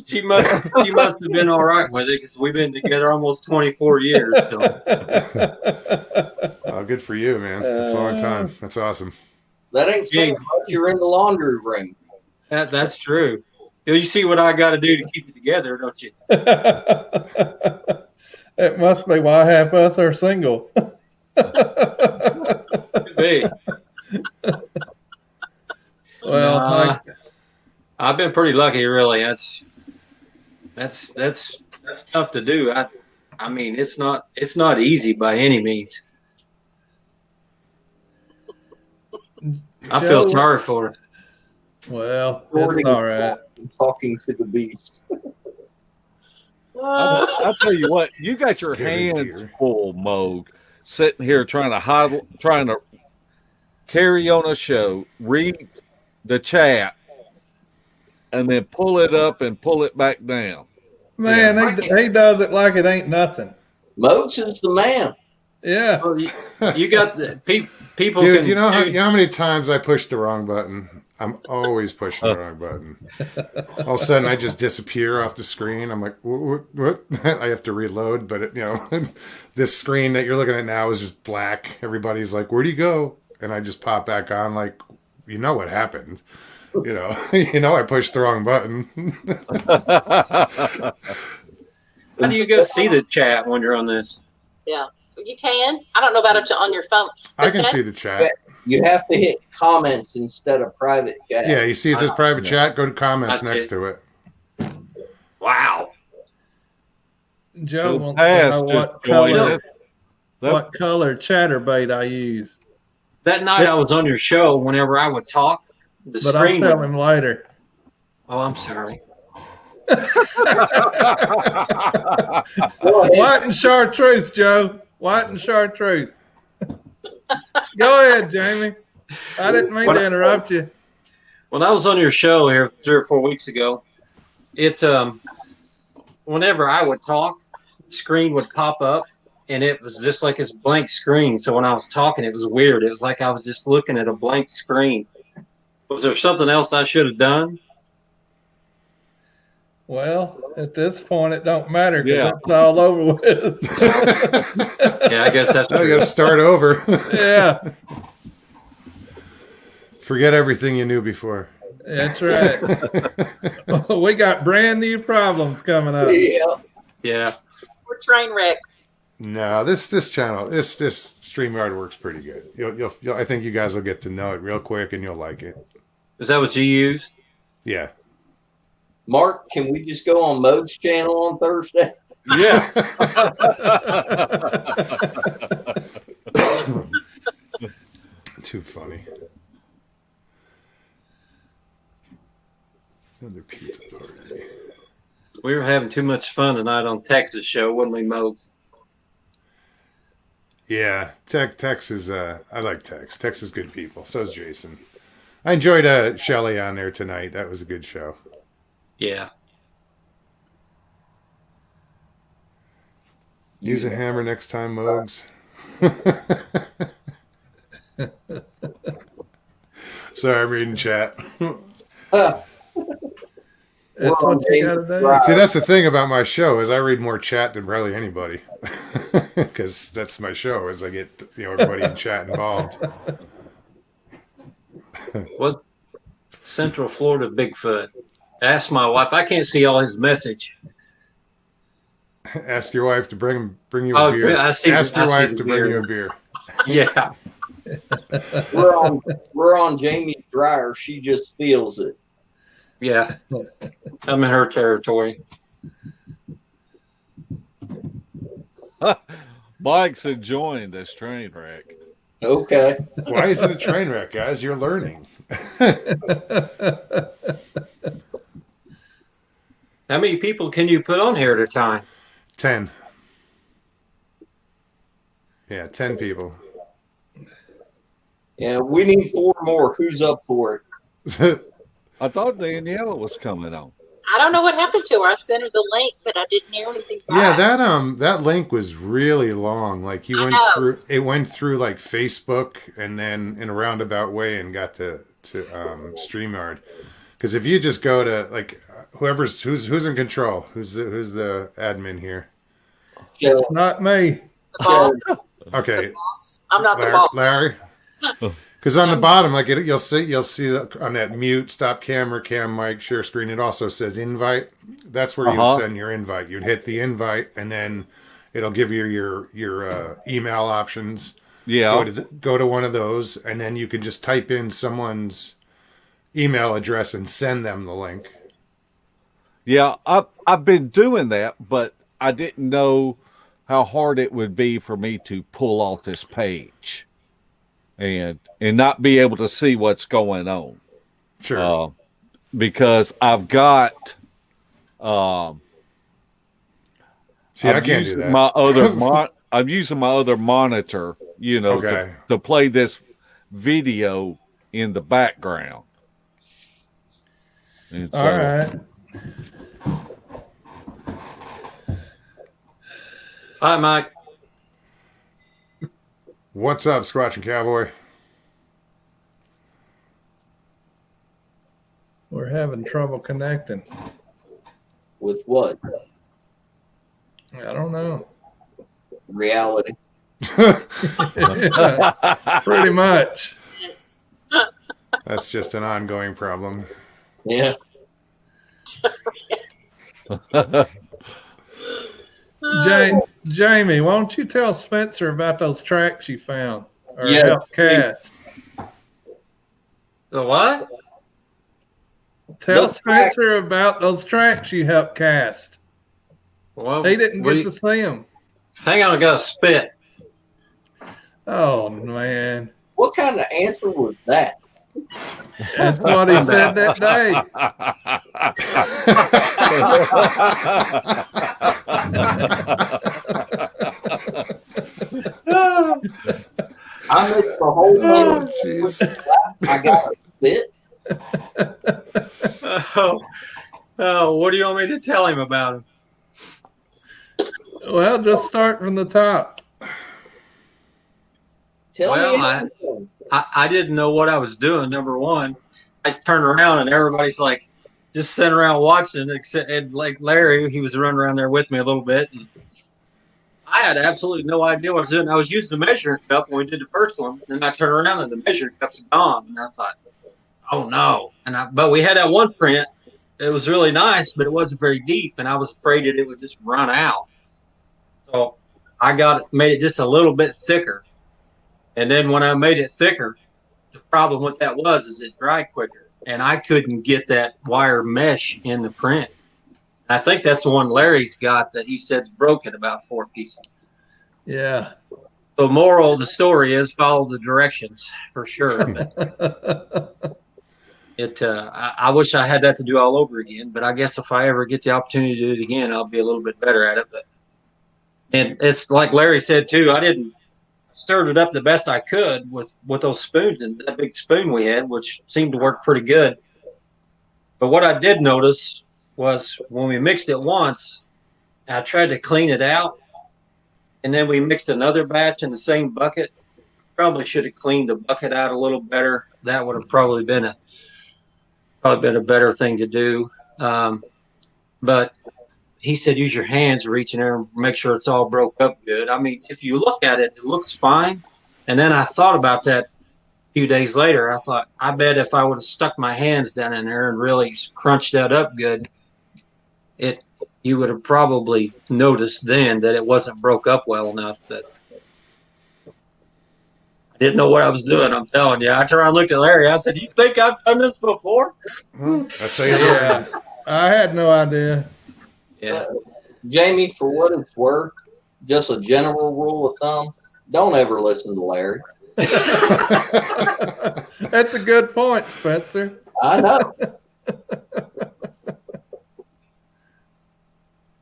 She must have been all right with it because we've been together almost 24 years. So. Oh, good for you, man. That's a long time. That's awesome. That ain't saying much. You're in the laundry room. That's true. You see what I got to do to keep it together, don't you? It must be why half us are single. Could be. Well, Nah, I've been pretty lucky, really. That's tough to do. I mean, it's not easy by any means. I feel Joe- sorry for her. well, it's all right. Talking to the beast. I'll tell you what. You got your Scary hands deer. full, Moog, sitting here trying to carry on a show, read the chat, and then pull it up and pull it back down. Man, he does it like it ain't nothing. Moats is the man. Yeah. Well, you got the people. Dude, can you know do- how many times I pushed the wrong button? I'm always pushing the wrong button. All of a sudden, I just disappear off the screen. I'm like, what? I have to reload, but this screen that you're looking at now is just black. Everybody's like, where'd you go? and I just pop back on like, you know what happened. I pushed the wrong button. How do you go see the chat when you're on this? Yeah, you can. I don't know about it on your phone. I can see the chat. You have to hit comments instead of private chat. Yeah, you see it says private chat, go to comments next to it. Wow. Joe So wants to know just what joined color, us. what color chatterbait I use. That night I was on your show, whenever I would talk, the But I'll screen tell would... him later. Oh, I'm sorry. White and chartreuse, Joe. White and chartreuse. Go ahead, Jamie. I didn't mean to interrupt you. When I was on your show here 3 or 4 weeks ago, whenever I would talk, the screen would pop up, and it was just like this blank screen. So when I was talking, it was weird. It was like I was just looking at a blank screen. Was there something else I should have done? Well, at this point, it don't matter because Yeah. it's all over with. Yeah, I guess that's I got true. to start over. Yeah, Forget everything you knew before. that's right. We got brand new problems coming up. Yeah. Yeah. We're train wrecks. No, this channel, this StreamYard works pretty good. You'll I think you guys will get to know it real quick and you'll like it. Is that what you use? Yeah. Mark, can we just go on Mode's channel on Thursday? Yeah. Too funny. Another pizza party. We were having too much fun tonight on Texas show, wasn't we, Modes? Yeah, Tex is I like Tex. Tex is good people. So is Jason. I enjoyed Shelly on there tonight. That was a good show. Yeah. Use a hammer next time, Mogs. Sorry, I'm reading chat. That's what you got to do. See, that's the thing about my show is I read more chat than probably anybody, because that's my show. Is I get everybody in chat involved. What Central Florida Bigfoot? Ask my wife. I can't see all his message. Ask your wife to bring you a beer. Ask your wife to bring you a beer. Yeah. We're on Jamie's dryer. She just feels it. Yeah. I'm in her territory. Mike's enjoying this train wreck. Okay. Why is it a train wreck, guys? You're learning. How many people can you put on here at a time? 10. Yeah, 10 people. Yeah, we need 4 more. Who's up for it? I thought Daniela was coming on. I don't know what happened to her. I sent her the link, but I didn't hear anything Yeah, back. that link was really long. Like it went through like Facebook and then in a roundabout way and got to StreamYard. Because if you just go to like who's in control, who's the admin here? It's not me. The boss. Okay, I'm not the boss. Larry. Because on the bottom, like you'll see on that mute, stop camera, cam mic, share screen. It also says invite. That's where you send your invite. You'd hit the invite, and then it'll give you your email options. Yeah. Go to one of those, and then you can just type in someone's email address and send them the link. Yeah, I've been doing that, but I didn't know how hard it would be for me to pull off this page and not be able to see what's going on. Sure. Because I've got see, I can't do that. I'm using my other monitor, to play this video in the background. And so, All right. Hi, Mike. What's up, Scratching Cowboy? We're having trouble connecting. With what? I don't know. Reality. Pretty much. That's just an ongoing problem. Yeah. Jamie, why don't you tell Spencer about those tracks you found or Yeah. help cast? The what? Tell Those tracks- Spencer about those tracks you helped cast. Well, He didn't get to see them. Hang on, I got to spit. Oh man, What kind of answer was that? that's what he said that day. I missed the whole Oh, thing. jeez. I got a bit. Oh, what do you want me to tell him about him? Well, just start from the top. Tell Well, me I- everything. I didn't know what I was doing. Number one, I turned around and everybody's like just sitting around watching. Except and like Larry, he was running around there with me a little bit. And I had absolutely no idea what I was doing. I was using the measuring cup when we did the first one, and I turned around and the measuring cup's gone. And I thought, oh no! But we had that one print. It was really nice, but it wasn't very deep, and I was afraid that it would just run out. So I made it just a little bit thicker. And then when I made it thicker, the problem with that is it dried quicker, and I couldn't get that wire mesh in the print. I think that's the one Larry's got that he said's broken about 4 pieces. Yeah. The moral of the story is follow the directions for sure. I wish I had that to do all over again, but I guess if I ever get the opportunity to do it again, I'll be a little bit better at it. And it's like Larry said too, I didn't stirred it up the best I could with those spoons and that big spoon we had, which seemed to work pretty good. But what I did notice was when we mixed it once, I tried to clean it out, and then we mixed another batch in the same bucket. Probably should have cleaned the bucket out a little better. That would have probably been a better thing to do. But he said, use your hands, reach in there and make sure it's all broke up good. I mean, if you look at it, it looks fine. And then I thought about that a few days later. I thought, I bet if I would have stuck my hands down in there and really crunched that up good, you would have probably noticed then that it wasn't broke up well enough. But I didn't know what I was doing, I'm telling you. I turned and looked at Larry. I said, you think I've done this before? That's how you learn. I had no idea. Yeah. Jamie, for what it's worth, just a general rule of thumb, don't ever listen to Larry. That's a good point, Spencer. I know.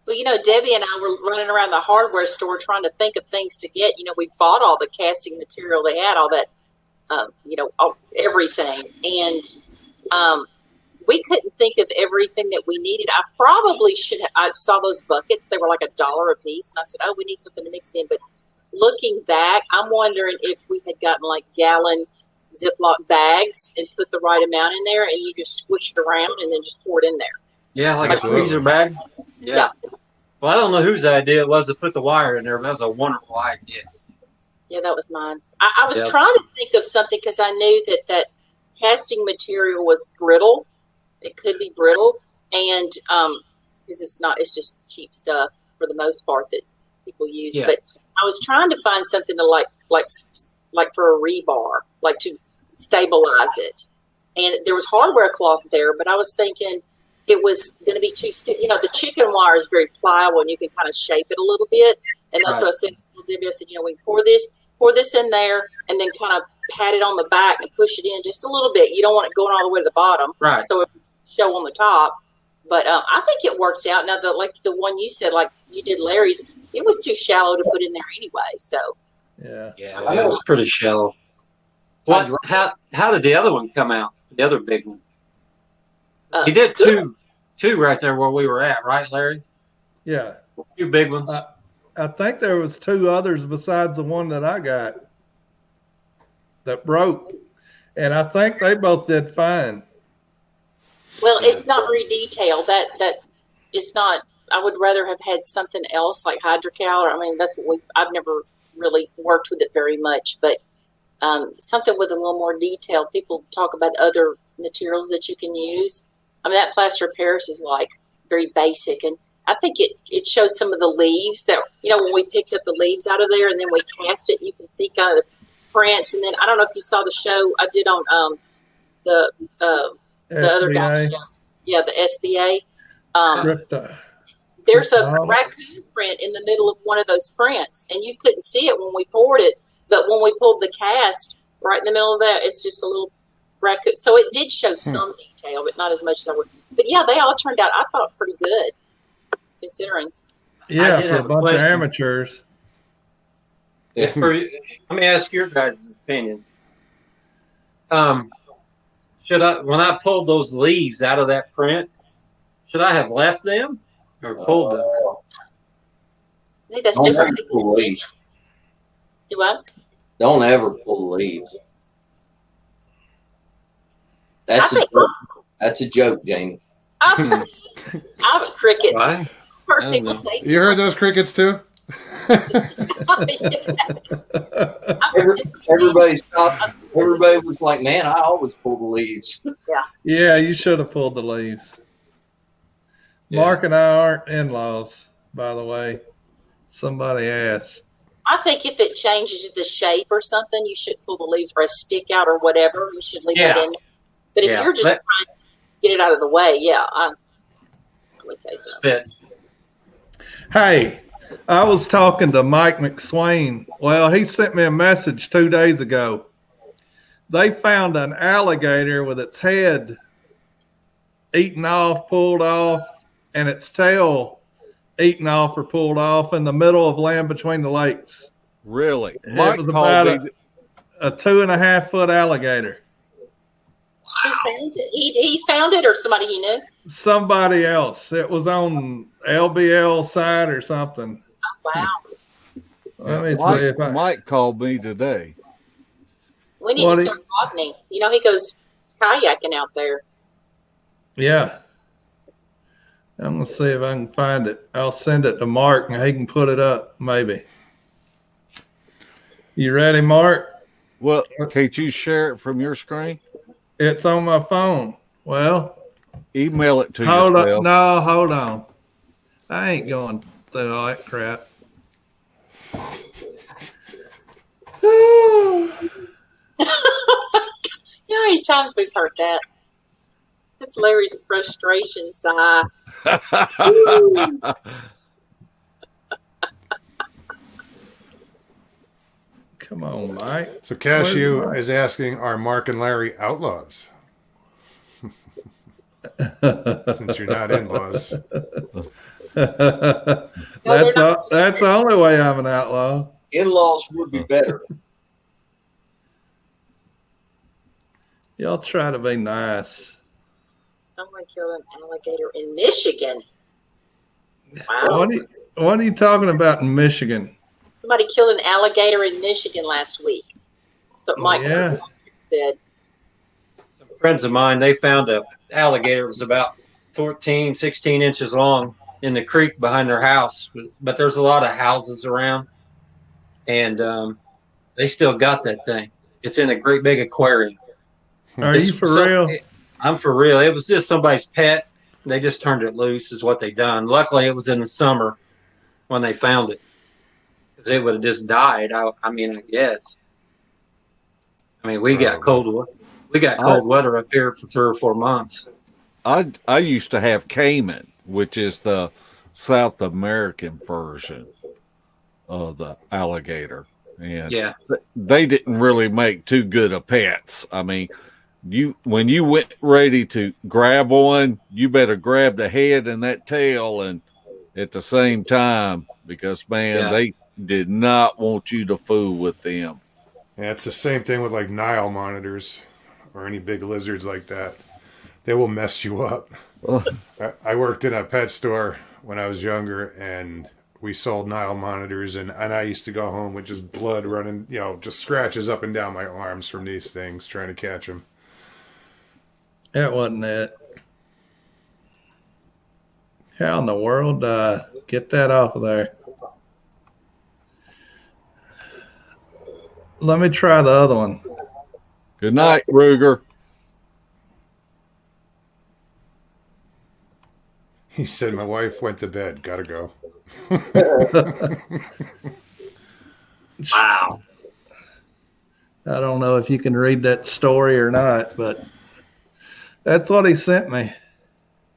Well, Debbie and I were running around the hardware store trying to think of things to get. We bought all the casting material they had, all that, everything. And we couldn't think of everything that we needed. I probably should have. I saw those buckets. They were like $1 a piece. And I said, oh, we need something to mix it in. But looking back, I'm wondering if we had gotten like gallon Ziploc bags and put the right amount in there, and you just squish it around and then just pour it in there. Yeah, like Absolutely. a freezer bag. Yeah. Well, I don't know whose idea it was to put the wire in there, but that was a wonderful idea. Yeah, that was mine. I was Yep. trying to think of something because I knew that casting material was brittle. It could be brittle, and because it's just cheap stuff for the most part that people use. Yeah. But I was trying to find something to like for a rebar, like to stabilize it. And there was hardware cloth there, but I was thinking it was going to be too stiff. The chicken wire is very pliable, and you can kind of shape it a little bit. And that's Right. what I said to Debbie. I said, we pour this in there, and then kind of pat it on the back and push it in just a little bit. You don't want it going all the way to the bottom, Right. so it show on the top. But I think it works out. Now, the one you said, like you did Larry's, it was too shallow to put in there anyway. So Yeah. Yeah, it was pretty shallow. What? How did the other one come out? The other big one. He did two right there where we were at, right, Larry? Yeah. 2 big ones. I think there was 2 others besides the one that I got that broke. And I think they both did fine. well, it's not very detailed. That it's not. I would rather have had something else like hydrocal. That's what I've never really worked with it very much, but something with a little more detail. People talk about other materials that you can use. I mean, that plaster of Paris is like very basic, and I think it showed some of the leaves that, when we picked up the leaves out of there and then we cast it, you can see kind of the prints. And then I don't know if you saw the show I did on the other guy, the SBA. There's a raccoon print in the middle of one of those prints, and you couldn't see it when we poured it, but when we pulled the cast, right in the middle of that, it's just a little raccoon. So it did show some detail, but not as much as I would. But yeah, they all turned out, I thought, pretty good, considering. Yeah, for a bunch of amateurs. Let me ask your guys' opinion. Should I, when I pulled those leaves out of that print, should I have left them or pulled them? I think that's different. Do what? Don't ever pull the leaves. That's a joke, Jamie. I'm crickets. Why? Heard people say You heard those crickets too? Everybody stopped. Everybody was like, "Man, I always pull the leaves." Yeah, you should have pulled the leaves. Yeah. Mark and I aren't in-laws, by the way. Somebody asked. I think if it changes the shape or something, you should pull the leaves, or a stick out or whatever. You should leave that in. But if you're just trying to get it out of the way, I would say so. Spit. Hey, I was talking to Mike McSwain. Well, he sent me a message 2 days ago. They found an alligator with its head eaten off, pulled off, and its tail eaten off or pulled off in the middle of land between the lakes. Really? It Mike was called about me. a 2.5 foot alligator. Who found it? He found it, or somebody he knew? Somebody else. It was on LBL side or something. Oh, wow. Let me see if Mike called me today. We need to start Rodney. He goes kayaking out there. Yeah. I'm going to see if I can find it. I'll send it to Mark and he can put it up, maybe. You ready, Mark? Well, can't you share it from your screen? It's on my phone. Well, email it to hold yourself. on. No, hold on. I ain't going through all that crap. You know how many times we've heard that? That's Larry's frustration sigh. Come on, Mike. So Cashew is asking, are Mark and Larry outlaws? Since you're not in-laws. That's the only way I'm an outlaw. In-laws would be better. Y'all try to be nice. Someone killed an alligator in Michigan. Wow. What are you talking about in Michigan? Somebody killed an alligator in Michigan last week. But Mike said. Some friends of mine, they found an alligator. It was about 14, 16 inches long in the creek behind their house. But there's a lot of houses around. And they still got that thing. It's in a great big aquarium. Are you for real? I'm for real. It was just somebody's pet. They just turned it loose is what they done. Luckily, it was in the summer when they found it. Because it would have just died. I guess. We got cold. We got cold weather up here for 3 or 4 months. I used to have Cayman, which is the South American version of the alligator, and they didn't really make too good of pets. When you went ready to grab one, you better grab the head and that tail and at the same time, because they did not want you to fool with them. Yeah, it's the same thing with like Nile monitors or any big lizards like that. They will mess you up. I worked in a pet store when I was younger, and we sold Nile monitors, and I used to go home with just blood running, just scratches up and down my arms from these things trying to catch them. That wasn't it. How in the world get that off of there? Let me try the other one. Good night, Ruger. He said, my wife went to bed. Gotta go. Wow. I don't know if you can read that story or not, but that's what he sent me.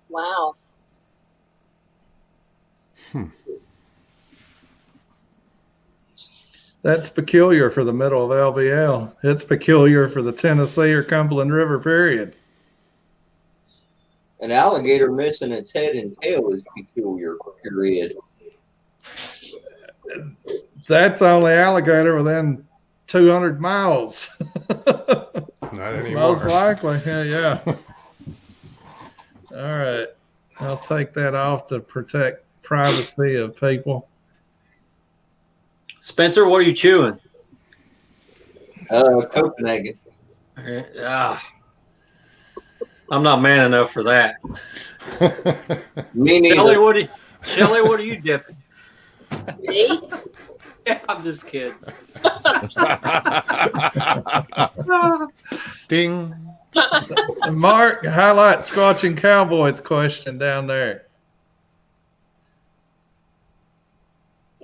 Wow. That's peculiar for the middle of LBL. It's peculiar for the Tennessee or Cumberland River period. An alligator missing its head and tail is peculiar, period. That's the only alligator within 200 miles. Not anymore. Most likely. Yeah. All right. I'll take that off to protect privacy of people. Spencer, what are you chewing? Copenhagen. I'm not man enough for that. Me Shelly, neither. what are you dipping? Me? Yeah, I'm just kidding. Ding. Mark, highlight Squatching Cowboys question down there.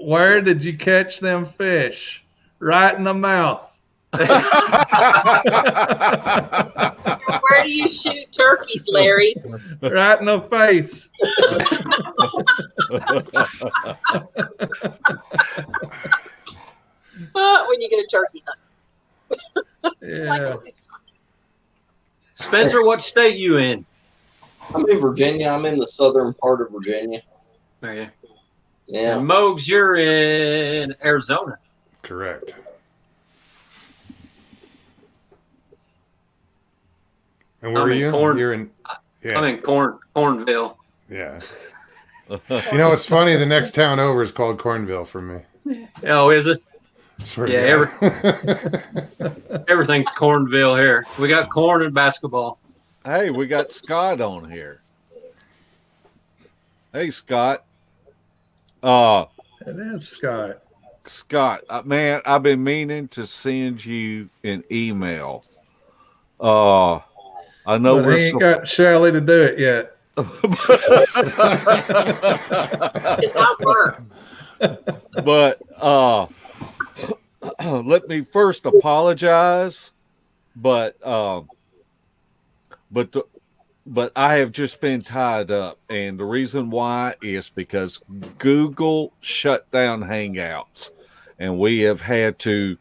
Where did you catch them fish? Right in the mouth. Where do you shoot turkeys, Larry? Right in the face. When you get a turkey hunt. Yeah. Spencer, what state you in? I'm in Virginia. I'm in the southern part of Virginia. Oh, yeah. Yeah. And Mogs, you're in Arizona. Correct. And where I'm are in you? Corn- You're in. Yeah. I'm in Cornville. Yeah. You know, it's funny. The next town over is called Cornville for me. Oh, is it? Swear Yeah, to God. Everything's Cornville here. We got corn and basketball. Hey, we got Scott on here. Hey, Scott. It is Scott. Scott, man, I've been meaning to send you an email. I know But he ain't got Shelly to do it yet. It's not work. But let me first apologize. But I have just been tied up, and the reason why is because Google shut down Hangouts, and we had to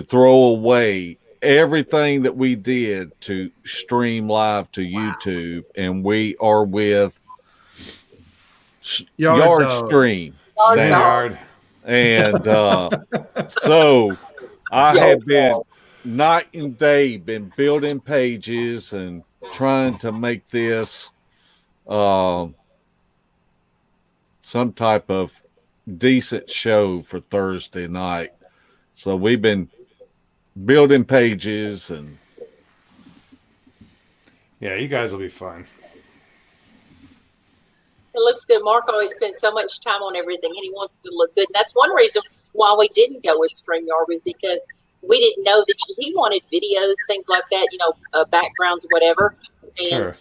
throw away everything that we did to stream live to YouTube, and we are with YardStream. Yard. And so I have been night and day been building pages and trying to make this some type of decent show for Thursday night. So we've been building pages, and Yeah, you guys will be fun. It looks good. Mark always spends so much time on everything, and he wants it to look good. And that's one reason why we didn't go with StreamYard, was because we didn't know that he wanted videos, things like that, backgrounds, whatever. And Sure.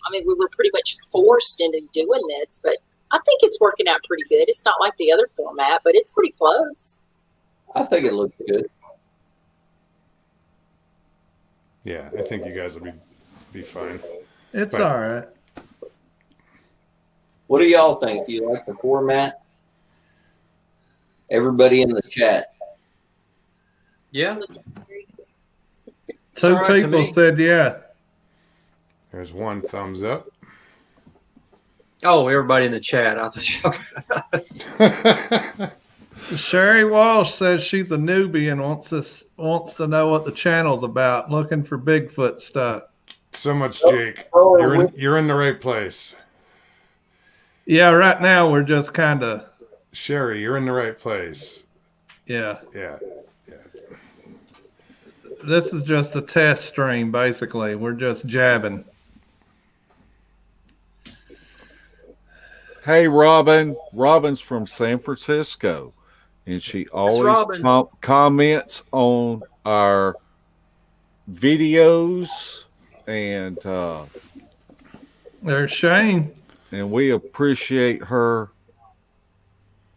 I mean, we were pretty much forced into doing this, but I think it's working out pretty good. It's not like the other format, but it's pretty close. I think it looks good. Yeah, I think you guys will be fine. It's But- all right. What do y'all think? Do you like the format? Everybody in the chat. Yeah. Two all right to people me. said yeah. There's one thumbs up. Oh, everybody in the chat. I thought. Sherry Walsh says she's a newbie and wants to know what the channel's about, looking for Bigfoot stuff. So much, Jake. You're in the right place. Yeah, right now we're just kind of, Sherry, you're in the right place. yeah. Yeah. This is just a test stream, basically. We're just jabbing. hey, Robin. Robin's from San Francisco, and she always Robin. comments on our videos, and There's Shane. we appreciate her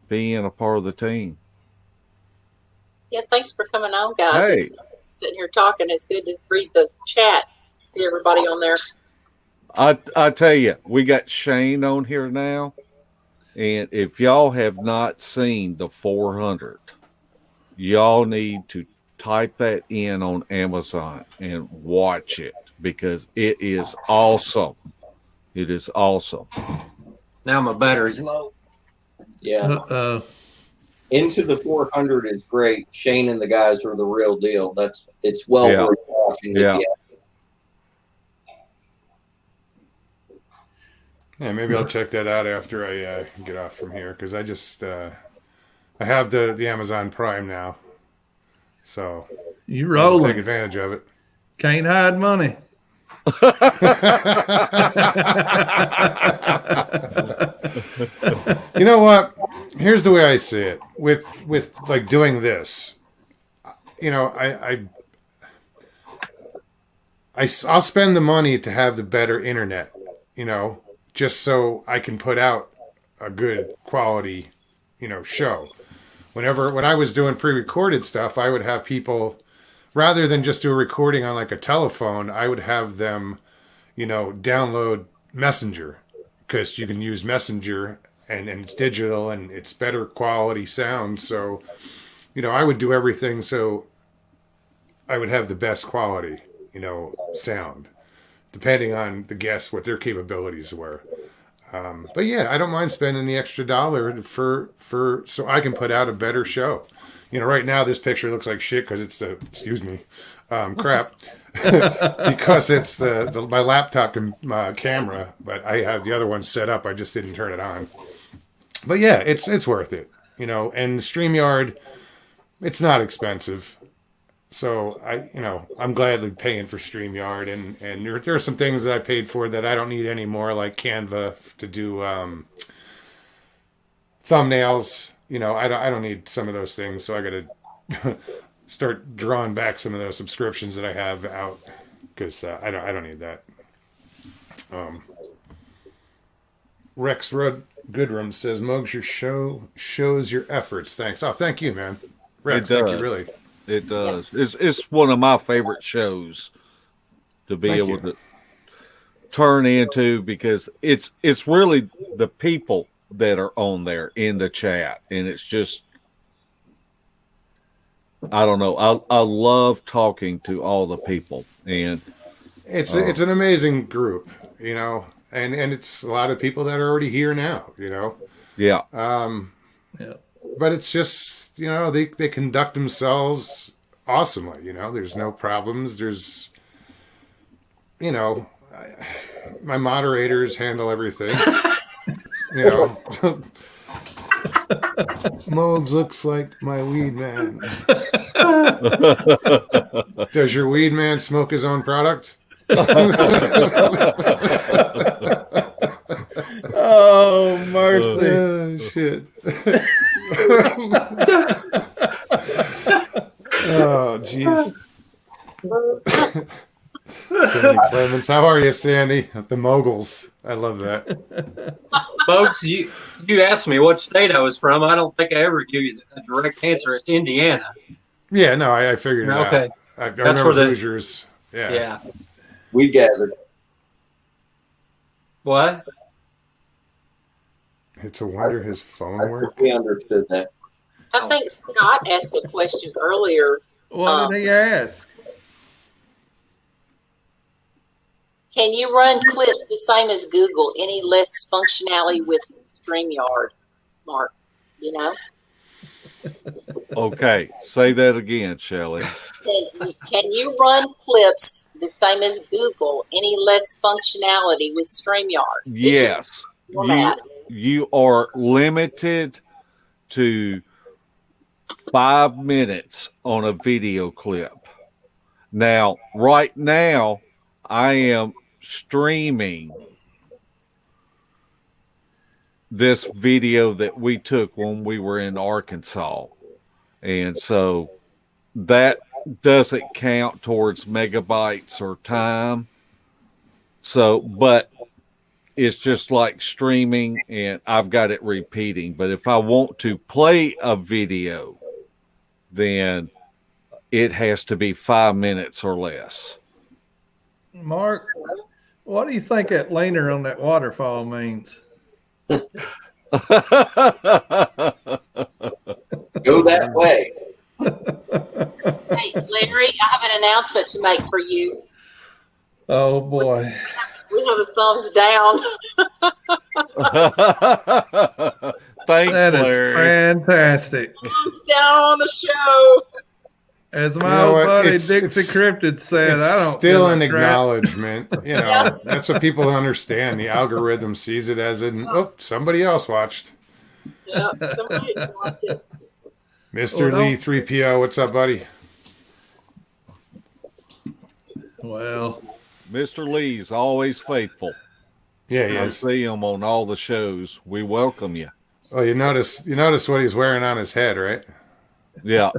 being a part of the team. Yeah, thanks for coming on, guys. Hey. It's sitting here talking. It's good to read the chat, see everybody on there. I tell you, we got Shane on here now, and if y'all have not seen the 400, y'all need to type that in on Amazon and watch it because it is awesome. It is awesome. Now my battery's low. Yeah. Uh-oh. Into the 400 is great. Shane and the guys are the real deal. It's well Yeah. worth watching. Yeah. Yeah, maybe I'll check that out after I get off from here because I just I have the Amazon Prime now, so You I'll rolling. take advantage of it. Can't hide money. You know what? Here's the way I see it. With like doing this, you know, I'll spend the money to have the better internet, you know, just so I can put out a good quality, you know, show. When I was doing pre-recorded stuff, I would have people, rather than just do a recording on like a telephone, I would have them, you know, download Messenger because you can use Messenger and it's digital and it's better quality sound. So, you know, I would do everything so I would have the best quality, you know, sound, depending on the guests, what their capabilities were. But yeah, I don't mind spending the extra $1 for so I can put out a better show. You know, right now this picture looks like shit because it's crap because it's my laptop camera, but I have the other one set up. I just didn't turn it on. But yeah, it's worth it, you know. And StreamYard, it's not expensive. So I'm gladly paying for StreamYard, and there are some things that I paid for that I don't need anymore, like Canva to do thumbnails. You know, I don't need some of those things, so I got to start drawing back some of those subscriptions that I have out because I don't need that. Rex Goodrum says, "Mugs, your show shows your efforts. Thanks." Oh, thank you, man. Rex, It thank you, does. really. It does. It's one of my favorite shows to be Thank able you. to turn into because it's really the people that are on there in the chat, and it's just I don't know. I love talking to all the people, and It's an amazing group, you know, and it's a lot of people that are already here now, you know. yeah, Yeah. But it's just, you know, they conduct themselves awesomely, you know. There's no problems. There's, you know, my moderators handle everything, you know. Mogs looks like my weed man. Does your weed man smoke his own product? Oh, mercy. Shit. Oh, jeez. Sandy Clemens. How are you, Sandy? The moguls. I love that. Folks, you asked me what state I was from. I don't think I ever give you a direct answer. It's Indiana. Yeah, no, I figured it Okay. out. I That's remember where the- Hoosiers. Yeah. Yeah. We gathered. What? It's a wonder his phone worked. We understood that. I think Scott asked a question earlier. What did he ask? Can you run clips the same as Google? Any less functionality with StreamYard, Mark? You know? okay. Say that again, Shelley. Can you run clips the same as Google? Any less functionality with StreamYard? Yes, Format. you are limited to 5 minutes on a video clip. Now, right now, I am streaming this video that we took when we were in Arkansas. And so that doesn't count towards megabytes or time. So, but it's just like streaming, and I've got it repeating. But if I want to play a video, then it has to be 5 minutes or less. Mark, what do you think that leaner on that waterfall means? Go that way. Hey, Larry, I have an announcement to make for you. Oh boy. We have a thumbs down. Thanks, That is Larry. fantastic. Thumbs down on the show. As my You know old what? buddy It's- Dixie it's- Cryptid said, It's I don't still give an a crap. acknowledgement. You know, that's what people understand. The algorithm sees it as in, oh, somebody else watched. Yeah, somebody liked it. Mr. Well, Lee 3PO, what's up, buddy? Well, Mr. Lee's always faithful. Yeah, he I is. see him on all the shows. We welcome you. Oh, you notice what he's wearing on his head, right? Yeah.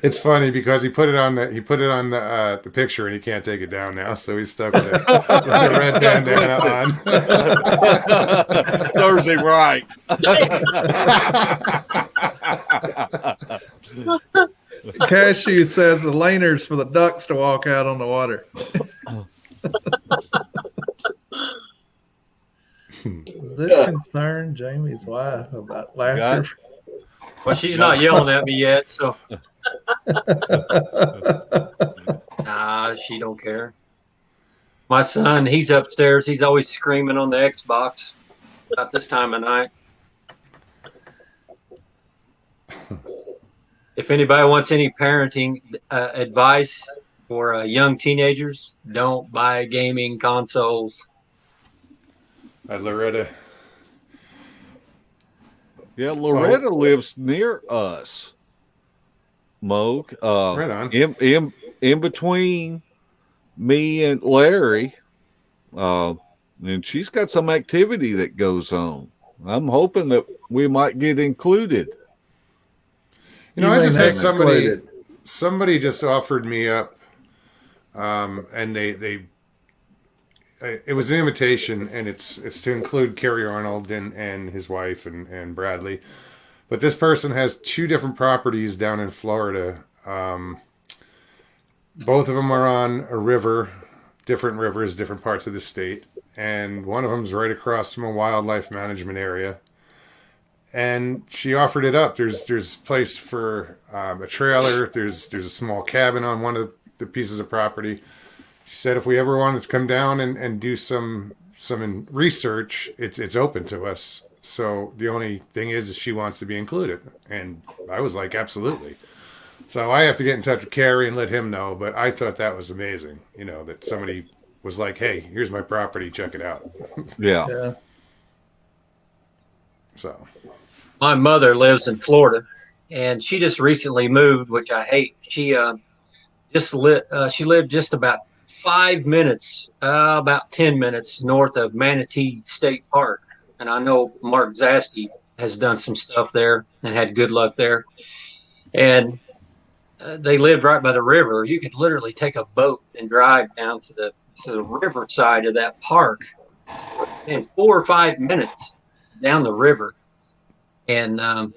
It's funny because he put it on the picture and he can't take it down now, so he's stuck with it with the red bandana on. Serves him right. Cashew says the laners for the ducks to walk out on the water. Does this concern Jamie's wife about laughter? Well, she's not yelling at me yet, so nah, she don't care. My son, he's upstairs. He's always screaming on the Xbox about this time of night. If anybody wants any parenting advice for young teenagers, don't buy gaming consoles. Loretta. Yeah, Loretta lives near us. Moog. Right on. In between me and Larry. And she's got some activity that goes on. I'm hoping that we might get included. You know, I just had excluded. somebody just offered me up, and it was an invitation, and it's to include Kerry Arnold and his wife and Bradley, but this person has 2 different properties down in Florida. Both of them are on a river, different rivers, different parts of the state, and one of them is right across from a wildlife management area. And she offered it up. There's a place for a trailer. There's a small cabin on one of the pieces of property. She said if we ever wanted to come down and do some research, it's open to us. So the only thing is she wants to be included. And I was like, absolutely. So I have to get in touch with Carrie and let him know. But I thought that was amazing, you know, that somebody was like, hey, here's my property, check it out. Yeah. Yeah. So My mother lives in Florida, and she just recently moved, which I hate. She she lived just about 5 minutes, about 10 minutes north of Manatee State Park. And I know Mark Zaski has done some stuff there and had good luck there. And they lived right by the river. You could literally take a boat and drive down to the river side of that park in 4 or 5 minutes down the river. And man,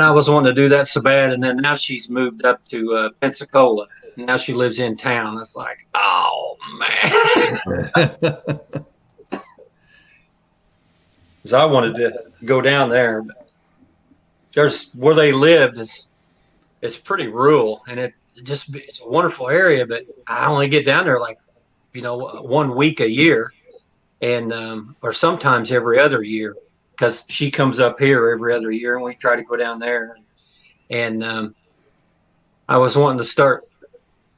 I was wanting to do that so bad. And then now she's moved up to Pensacola. Now she lives in town. It's like, oh man. Because I wanted to go down there. But there's where they lived is pretty rural, and it's a wonderful area. But I only get down there like 1 week a year, and or sometimes every other year, because she comes up here every other year, and we try to go down there. And I was wanting to start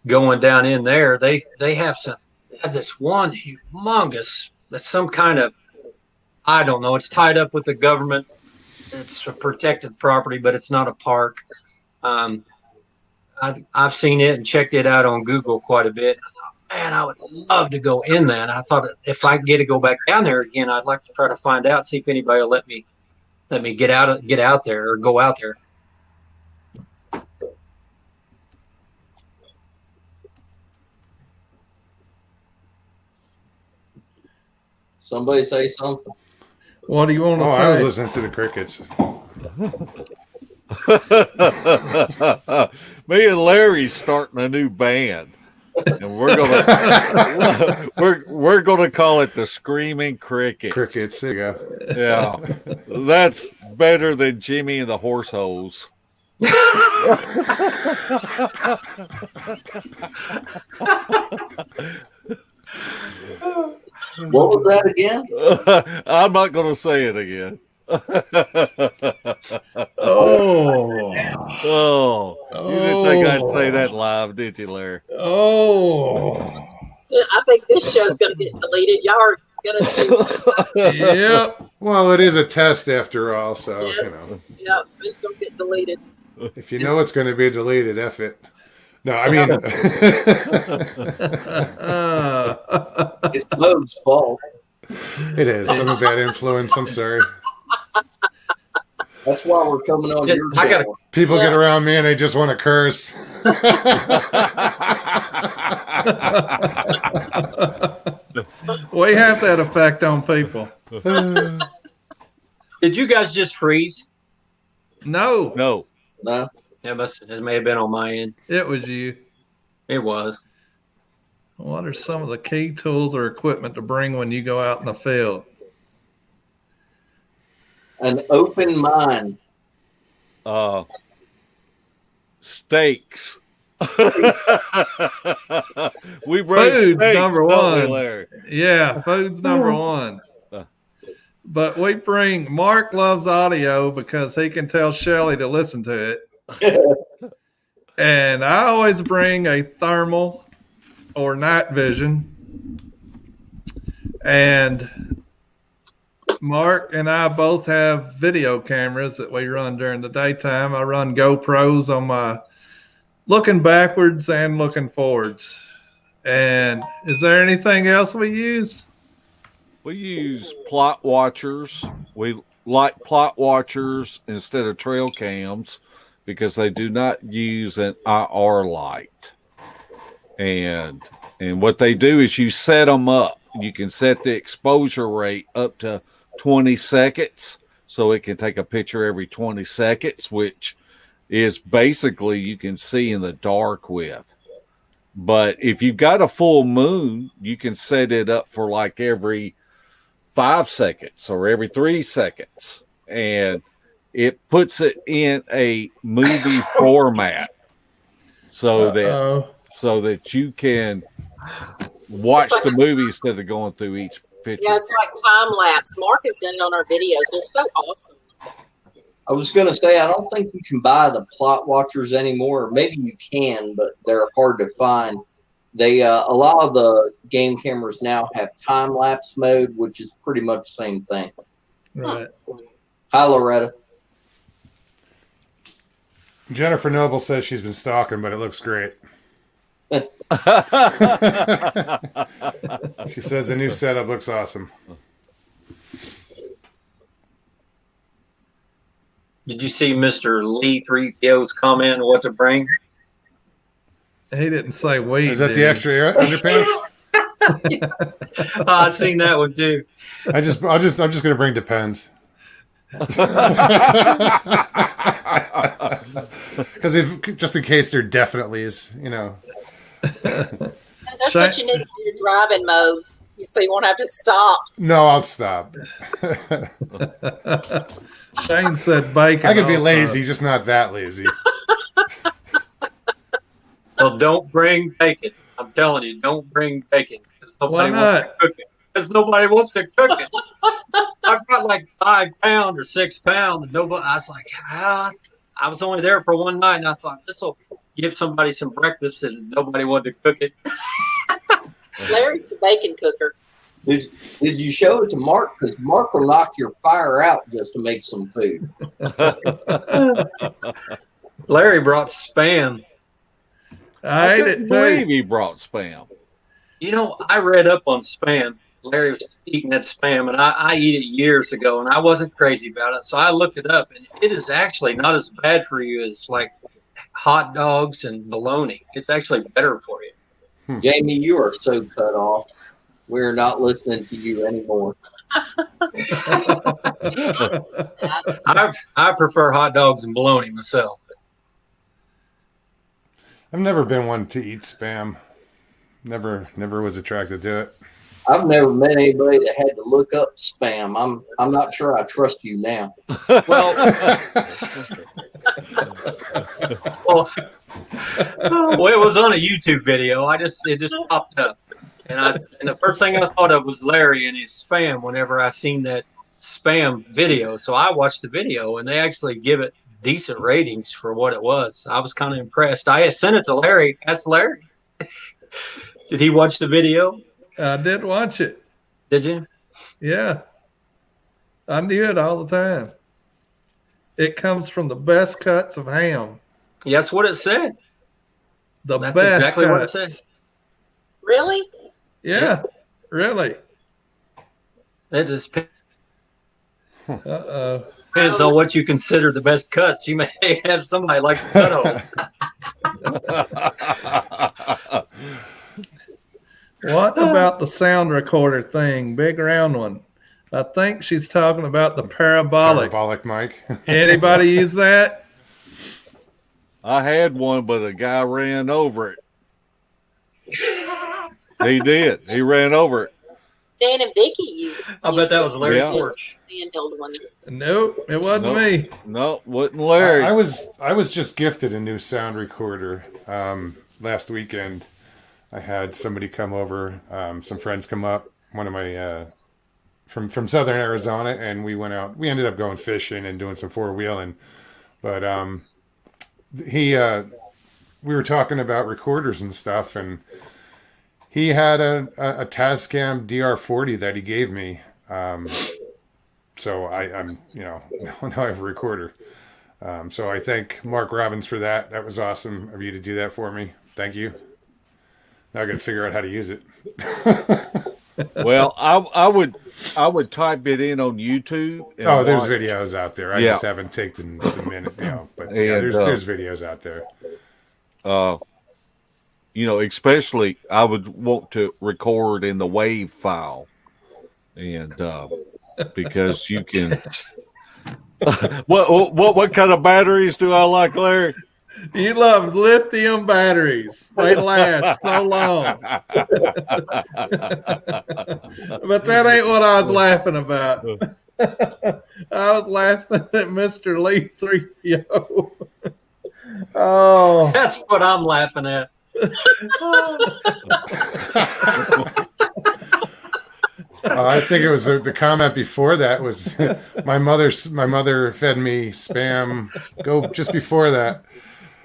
going down in there. They have this one humongous, that's some kind of, I don't know, it's tied up with the government. It's a protected property, but it's not a park. I've seen it and checked it out on Google quite a bit. I thought, man, I would love to go in that. I thought if I get to go back down there again, I'd like to try to find out, see if anybody will let me let me get out there or go out there. Somebody say something. What do you want to say? I was listening to the crickets. Me and Larry's starting a new band, and we're gonna we're gonna call it the Screaming Crickets. Crickets, there you go. Yeah, that's better than Jimmy and the Horse Holes. What was that again? I'm not going to say it again. Oh. You didn't think I'd say that live, did you, Larry? Oh. I think this show's going to get deleted. Y'all are going to Yep. Well, it is a test after all, so, Yes. you know. Yep, it's going to get deleted. If you know it's going to be deleted, F it. No, I mean... It's Mo's fault. It is. I'm a bad influence. I'm sorry. That's why we're coming on your channel. People get around me and they just want to curse. We have that effect on people. Did you guys just freeze? No, No. No. It may have been on my end. it was you. It was. What are some of the key tools or equipment to bring when you go out in the field? An open mind. Steaks. We bring Food's steaks, number don't we, one. Larry? Yeah, food's number one. But we bring, Mark loves audio because he can tell Shelly to listen to it. And I always bring a thermal or night vision. And Mark and I both have video cameras that we run during the daytime. I run GoPros on my looking backwards and looking forwards. And is there anything else we use? We use plot watchers. We like plot watchers instead of trail cams because they do not use an IR light. And what they do is you set them up. You can set the exposure rate up to 20 seconds so it can take a picture every 20 seconds, which is basically you can see in the dark with. But if you've got a full moon, you can set it up for like every 5 seconds or every 3 seconds. And it puts it in a movie format so that you can watch the movie instead of going through each picture. Yeah, it's like time lapse. Mark has done it on our videos. They're so awesome. I was going to say, I don't think you can buy the plot watchers anymore. Maybe you can, but they're hard to find. They a lot of the game cameras now have time lapse mode, which is pretty much the same thing. Right. Hi, Loretta. Jennifer Noble says she's been stalking, but it looks great. She says the new setup looks awesome. Did you see Mr. Lee 3PO's comment on what to bring? He didn't say weed. Is that the extra underpants? I've seen that one too. I'm just gonna bring Depends. Because just in case there definitely is, you know. That's what you need for your driving modes, so you won't have to stop. No, I'll stop. Shane said bacon. I could be lazy, just not that lazy. Well, don't bring bacon. I'm telling you, don't bring bacon because nobody wants to cook it. Because nobody wants to cook it. I've got like 5 pounds or 6 pounds, and nobody. I was like, I was only there for one night, and I thought this will give somebody some breakfast, and nobody wanted to cook it. Larry's the bacon cooker. Did you show it to Mark? Because Mark will knock your fire out just to make some food. Larry brought Spam. I ate it couldn't believe too. he brought Spam. You know, I read up on Spam, Larry was eating that spam, and I eat it years ago, and I wasn't crazy about it. So I looked it up, and it is actually not as bad for you as like hot dogs and bologna. It's actually better for you. Jamie, you are so cut off. We're not listening to you anymore. I prefer hot dogs and bologna myself. I've never been one to eat spam. Never was attracted to it. I've never met anybody that had to look up spam. I'm not sure I trust you now. Well, it was on a YouTube video. It just popped up, and the first thing I thought of was Larry and his spam. Whenever I seen that spam video, so I watched the video, and they actually give it decent ratings for what it was. I was kind of impressed. I had sent it to Larry. Asked Larry, did he watch the video? I did watch it. Did you? Yeah. I knew it all the time. It comes from the best cuts of ham. Yeah, that's what it said. That's exactly cuts. what it said. Really? Yeah, really. It just Uh-oh. depends on what you consider the best cuts. You may have somebody likes cutoffs. What about the sound recorder thing? Big round one. I think she's talking about the parabolic. Parabolic mic. Anybody use that? I had one, but a guy ran over it. He did. He ran over it. Dan and Vicky used. I bet that was Larry's Yeah. porch. Handheld ones. Nope, it wasn't Nope. me. No, wasn't Larry. I was just gifted a new sound recorder last weekend. I had somebody come over, some friends come up, one of my from southern Arizona, and we went out. We ended up going fishing and doing some four-wheeling, but we were talking about recorders and stuff, and he had a Tascam DR40 that he gave me. So I'm now I have a recorder. So I thank Mark Robbins for that. That was awesome of you to do that for me. Thank you. Now I got to figure out how to use it. Well, I would type it in on YouTube. And Oh, there's watch. videos out there. I Yeah. just haven't taken the minute, But yeah, And, there's videos out there. Especially I would want to record in the WAV file, and because you can. What kind of batteries do I like, Larry? You love lithium batteries. They last so long. But that ain't what I was laughing about. I was laughing at Mr. Lee 3PO. Oh. That's what I'm laughing at. I think it was the comment before that was my mother fed me spam. Go just before that.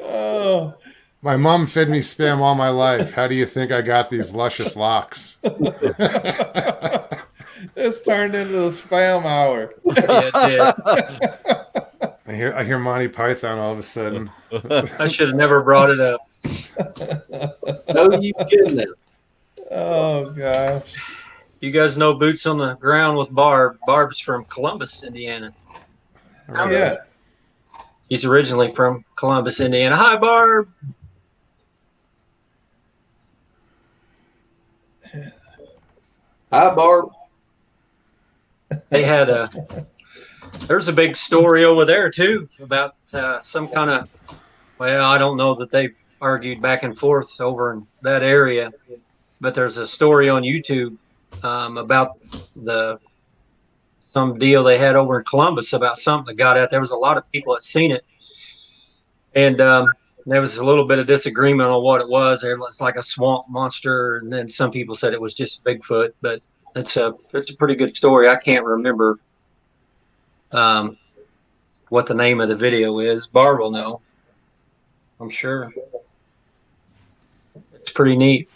Oh. My mom fed me spam all my life. How do you think I got these luscious locks? It's turned into the spam hour. Yeah, it did. I hear Monty Python all of a sudden. I should have never brought it up. No, you didn't. Oh, gosh. You guys know Boots on the Ground with Barb. Barb's from Columbus, Indiana. Oh, yeah. He's originally from Columbus, Indiana. Hi, Barb. Hi, Barb. They had there's a big story over there too about some kind of, well, I don't know that they've argued back and forth over in that area, but there's a story on YouTube about some deal they had over in Columbus about something that got out. There was a lot of people that seen it, and there was a little bit of disagreement on what it was. There was like a swamp monster, and then some people said it was just Bigfoot. But it's a pretty good story. I can't remember what the name of the video is. Barb will know, I'm sure. It's pretty neat.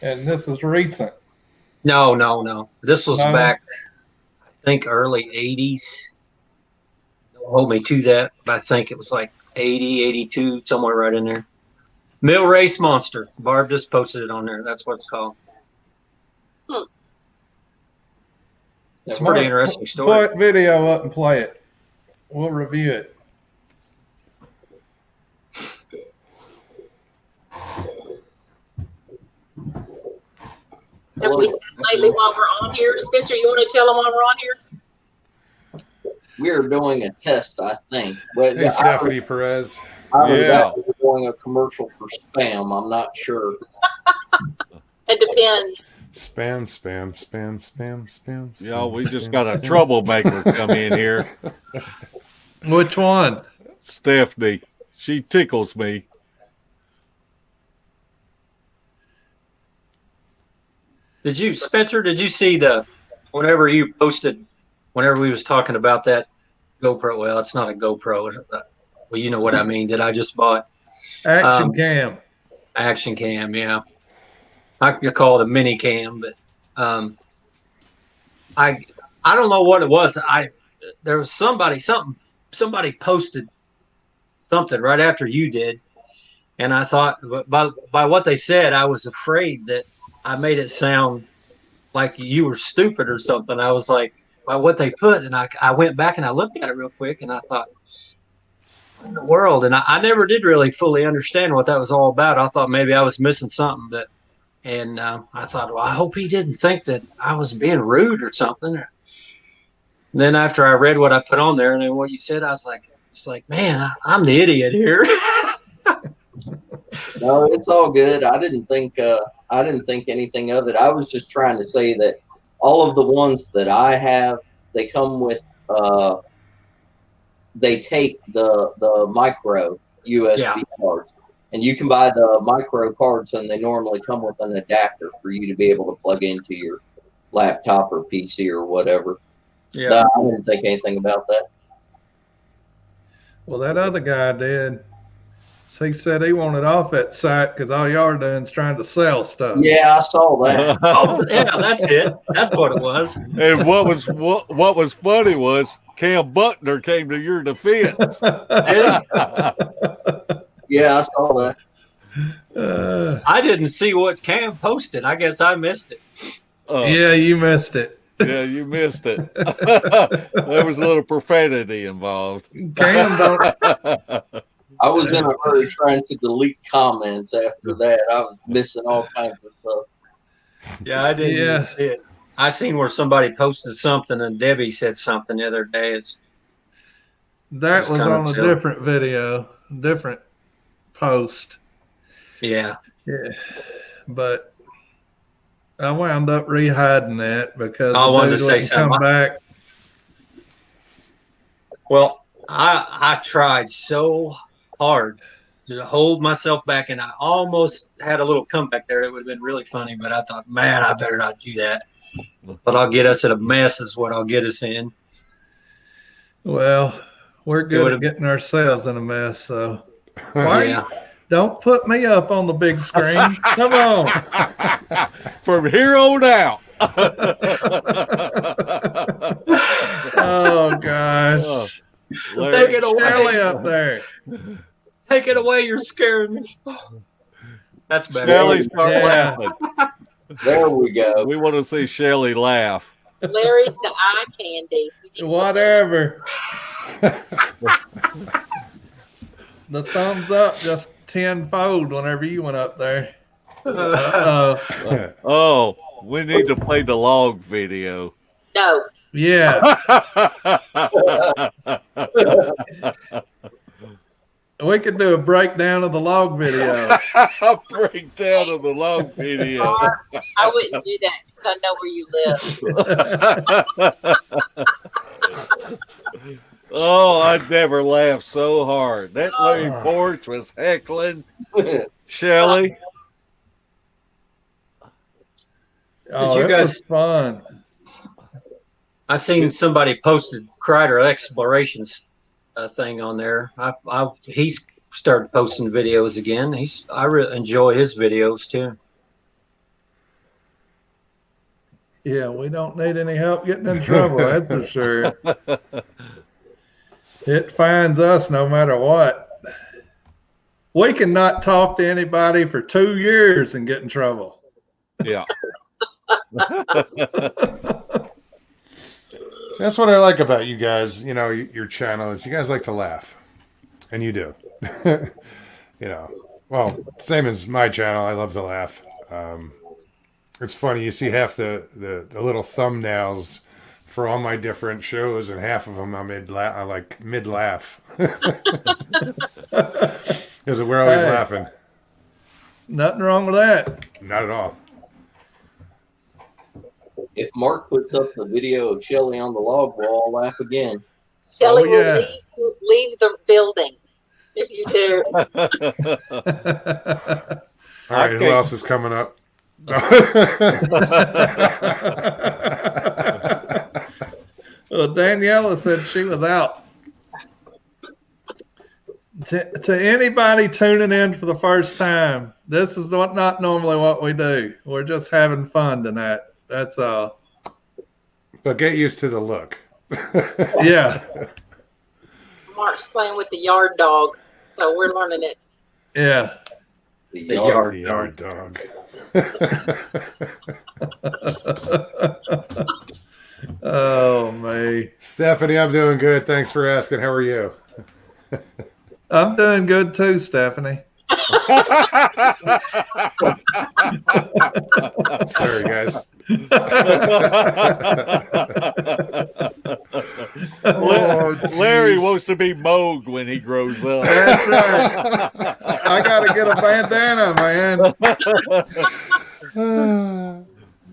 And this is recent. No. This was No? back, I think, early 80s. Don't hold me to that, but I think it was like 80, 82, somewhere right in there. Mill Race Monster. Barb just posted it on there. That's what it's called. It's a pretty interesting Pull story. that video up and play it. We'll review it. Have we said lately while we're on here? Spencer, you want to tell them while we're on here? We're doing a test, I think. But Hey, Stephanie Perez. I heard Yeah. that we're doing a commercial for spam. I'm not sure. It depends. Spam, spam, spam, spam, spam. Yeah, we spam, just spam, got a spam. troublemaker come in here. Which one? Stephanie. She tickles me. Spencer, did you see whenever you posted, whenever we was talking about that GoPro? Well, it's not a GoPro. Well, you know what I mean, that I just bought. Action cam. Action cam, yeah. I could call it a mini cam, but I don't know what it was. There was somebody posted something right after you did, and I thought by what they said, I was afraid that I made it sound like you were stupid or something. I was like, by what they put, and I went back and I looked at it real quick, and I thought, what in the world? And I never did really fully understand what that was all about. I thought maybe I was missing something, but I thought, well, I hope he didn't think that I was being rude or something. And then after I read what I put on there and then what you said, I was like, man, I'm the idiot here. No, it's all good. I didn't think anything of it. I was just trying to say that all of the ones that I have, they come with they take the micro USB cards, and you can buy the micro cards, and they normally come with an adapter for you to be able to plug into your laptop or PC or whatever. Yeah, No, I didn't think anything about that. Well, that other guy did. He said he wanted off that site because all y'all are doing is trying to sell stuff. Yeah, I saw that. oh yeah, that's it. That's what it was. And what was funny was Cam Butner came to your defense. Yeah, I saw that. I didn't see what Cam posted. I guess I missed it. Yeah, you missed it. Yeah, you missed it. There was a little profanity involved. Cam don't. I was in a hurry trying to delete comments after that. I was missing all kinds of stuff. Yeah, I didn't Yeah. even see it. I seen where somebody posted something and Debbie said something the other day. That It's was kinda on a silly. different video, different post. Yeah. Yeah, but I wound up re-hiding that because I the wanted to dude say wouldn't come something. back. Well, I tried so hard to hold myself back, and I almost had a little comeback there. It would have been really funny, but I thought, man, I better not do that. But I'll get us in a mess is what I'll get us in. Well, we're good would've- at getting ourselves in a mess, so why? Yeah. Don't put me up on the big screen. Come on. From here on out. Oh gosh. Oh, Take it away. Shelly up there. Take it away. You're scaring me. That's better. Shelly, start Yeah. laughing. There we go. We want to see Shelly laugh. Larry's the eye candy. Whatever. The thumbs up just tenfold whenever you went up there. Oh, we need to play the log video. No. Yeah. We could do a breakdown of the log video. Breakdown of the log video. I wouldn't do that because I know where you live. Oh, I'd never laughed so hard. That Larry Porch was heckling Shelly. Oh, you it guys- was fun. I seen somebody posted Crider Explorations thing on there. He's started posting videos again. I really enjoy his videos too. Yeah, we don't need any help getting in trouble, that's for sure. It finds us no matter what. We can not talk to anybody for 2 years and get in trouble. Yeah. That's what I like about you guys. You know, your channel is you guys like to laugh, and you do. You know, well, same as my channel. I love to laugh. It's funny. You see half the little thumbnails for all my different shows, and half of them I mid laugh because we're always laughing. Nothing wrong with that. Not at all. If Mark puts up the video of Shelly on the log, we'll all laugh again. Shelly yeah. will leave the building if you do. All right, who else is coming up? Well, Daniela said she was out. To anybody tuning in for the first time, this is not normally what we do. We're just having fun tonight. That's all. But get used to the look. Yeah. Mark's playing with the yard dog, so we're learning it. Yeah. The Yard dog. Oh, me. Stephanie, I'm doing good. Thanks for asking. How are you? I'm doing good too, Stephanie. Sorry, guys. Larry wants to be Moog when he grows up. That's right. I got to get a bandana, man.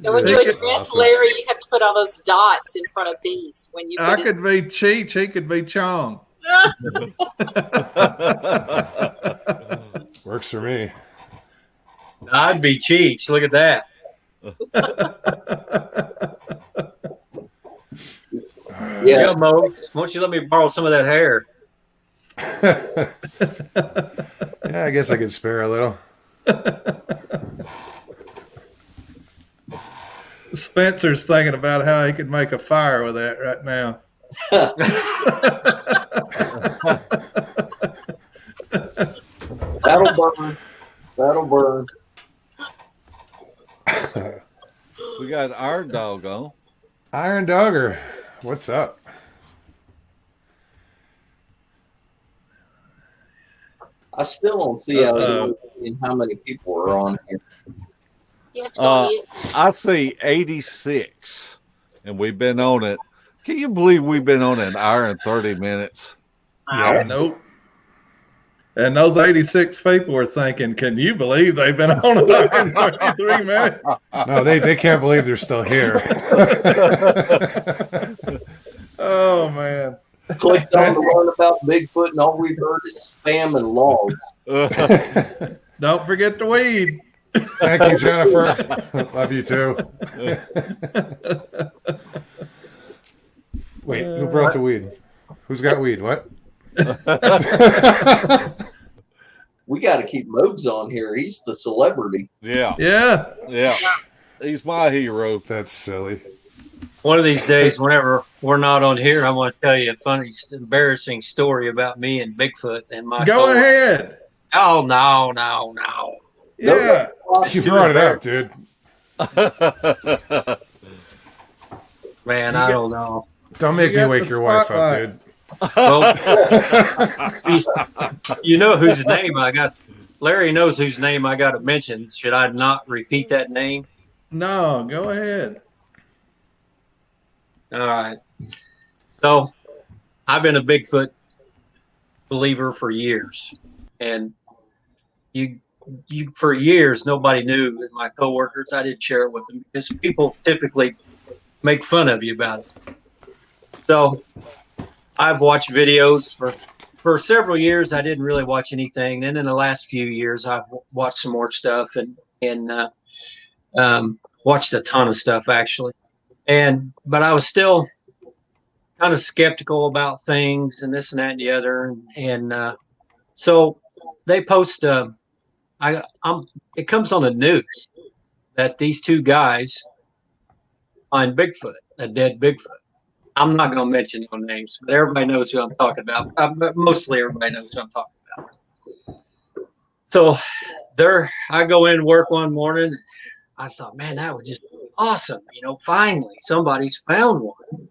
And when you That's address awesome. Larry, you have to put all those dots in front of these. When you I put could be Cheech, he could be Chong. Works for me. I'd be Cheech. Look at that. Yeah, Mo. Why don't you let me borrow some of that hair? Yeah, I guess I could spare a little. Spencer's thinking about how he could make a fire with that right now. That'll burn. That'll burn. We got Iron Dog on. Iron Dogger, what's up? I still don't see how many people are on here. you have to go on mute. I see 86, and we've been on it. Can you believe we've been on an hour and 30 minutes? Yeah. Nope. And those 86 people were thinking, can you believe they've been on it in 33 minutes? No, they can't believe they're still here. Oh, man. Clicked on to learn about Bigfoot, and all we've heard is spam and logs. Don't forget the weed. Thank you, Jennifer. Love you too. Wait, who brought the weed? Who's got weed? What? We got to keep Mogs on here. He's the celebrity. Yeah, Yeah. he's my hero. That's silly. One of these days, whenever we're not on here, I'm going to tell you a funny, embarrassing story about me and Bigfoot and my. Go ahead. Oh, no. Yeah. You brought it up, dude. Man, I don't know. Don't make You me got wake the your wife up, spotlight. dude. Well, you know whose name I got. Larry knows whose name I got to mention. Should I not repeat that name? No, go ahead. All right. So I've been a Bigfoot believer for years. And you for years, nobody knew. And my coworkers, I didn't share it with them because people typically make fun of you about it. So I've watched videos for several years. I didn't really watch anything. Then in the last few years, I've watched some more stuff and watched a ton of stuff actually. But I was still kind of skeptical about things and this and that and the other. So they post, it comes on the news that these two guys find Bigfoot, a dead Bigfoot. I'm not going to mention no names, but everybody knows who I'm talking about. But mostly everybody knows who I'm talking about. So I go in work one morning. I thought, man, that was just awesome. Finally somebody's found one.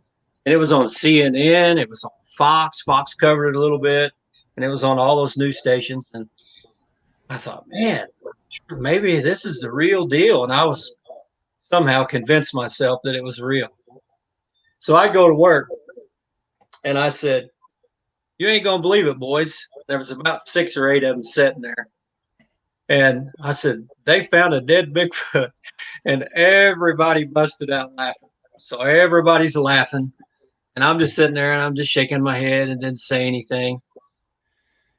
And it was on CNN. It was on Fox. Fox covered it a little bit. And it was on all those news stations. And I thought, man, maybe this is the real deal. And I was somehow convinced myself that it was real. So I go to work and I said, you ain't going to believe it, boys. There was about 6 or 8 of them sitting there. And I said, they found a dead Bigfoot. And everybody busted out laughing. So everybody's laughing. And I'm just sitting there and I'm just shaking my head and didn't say anything.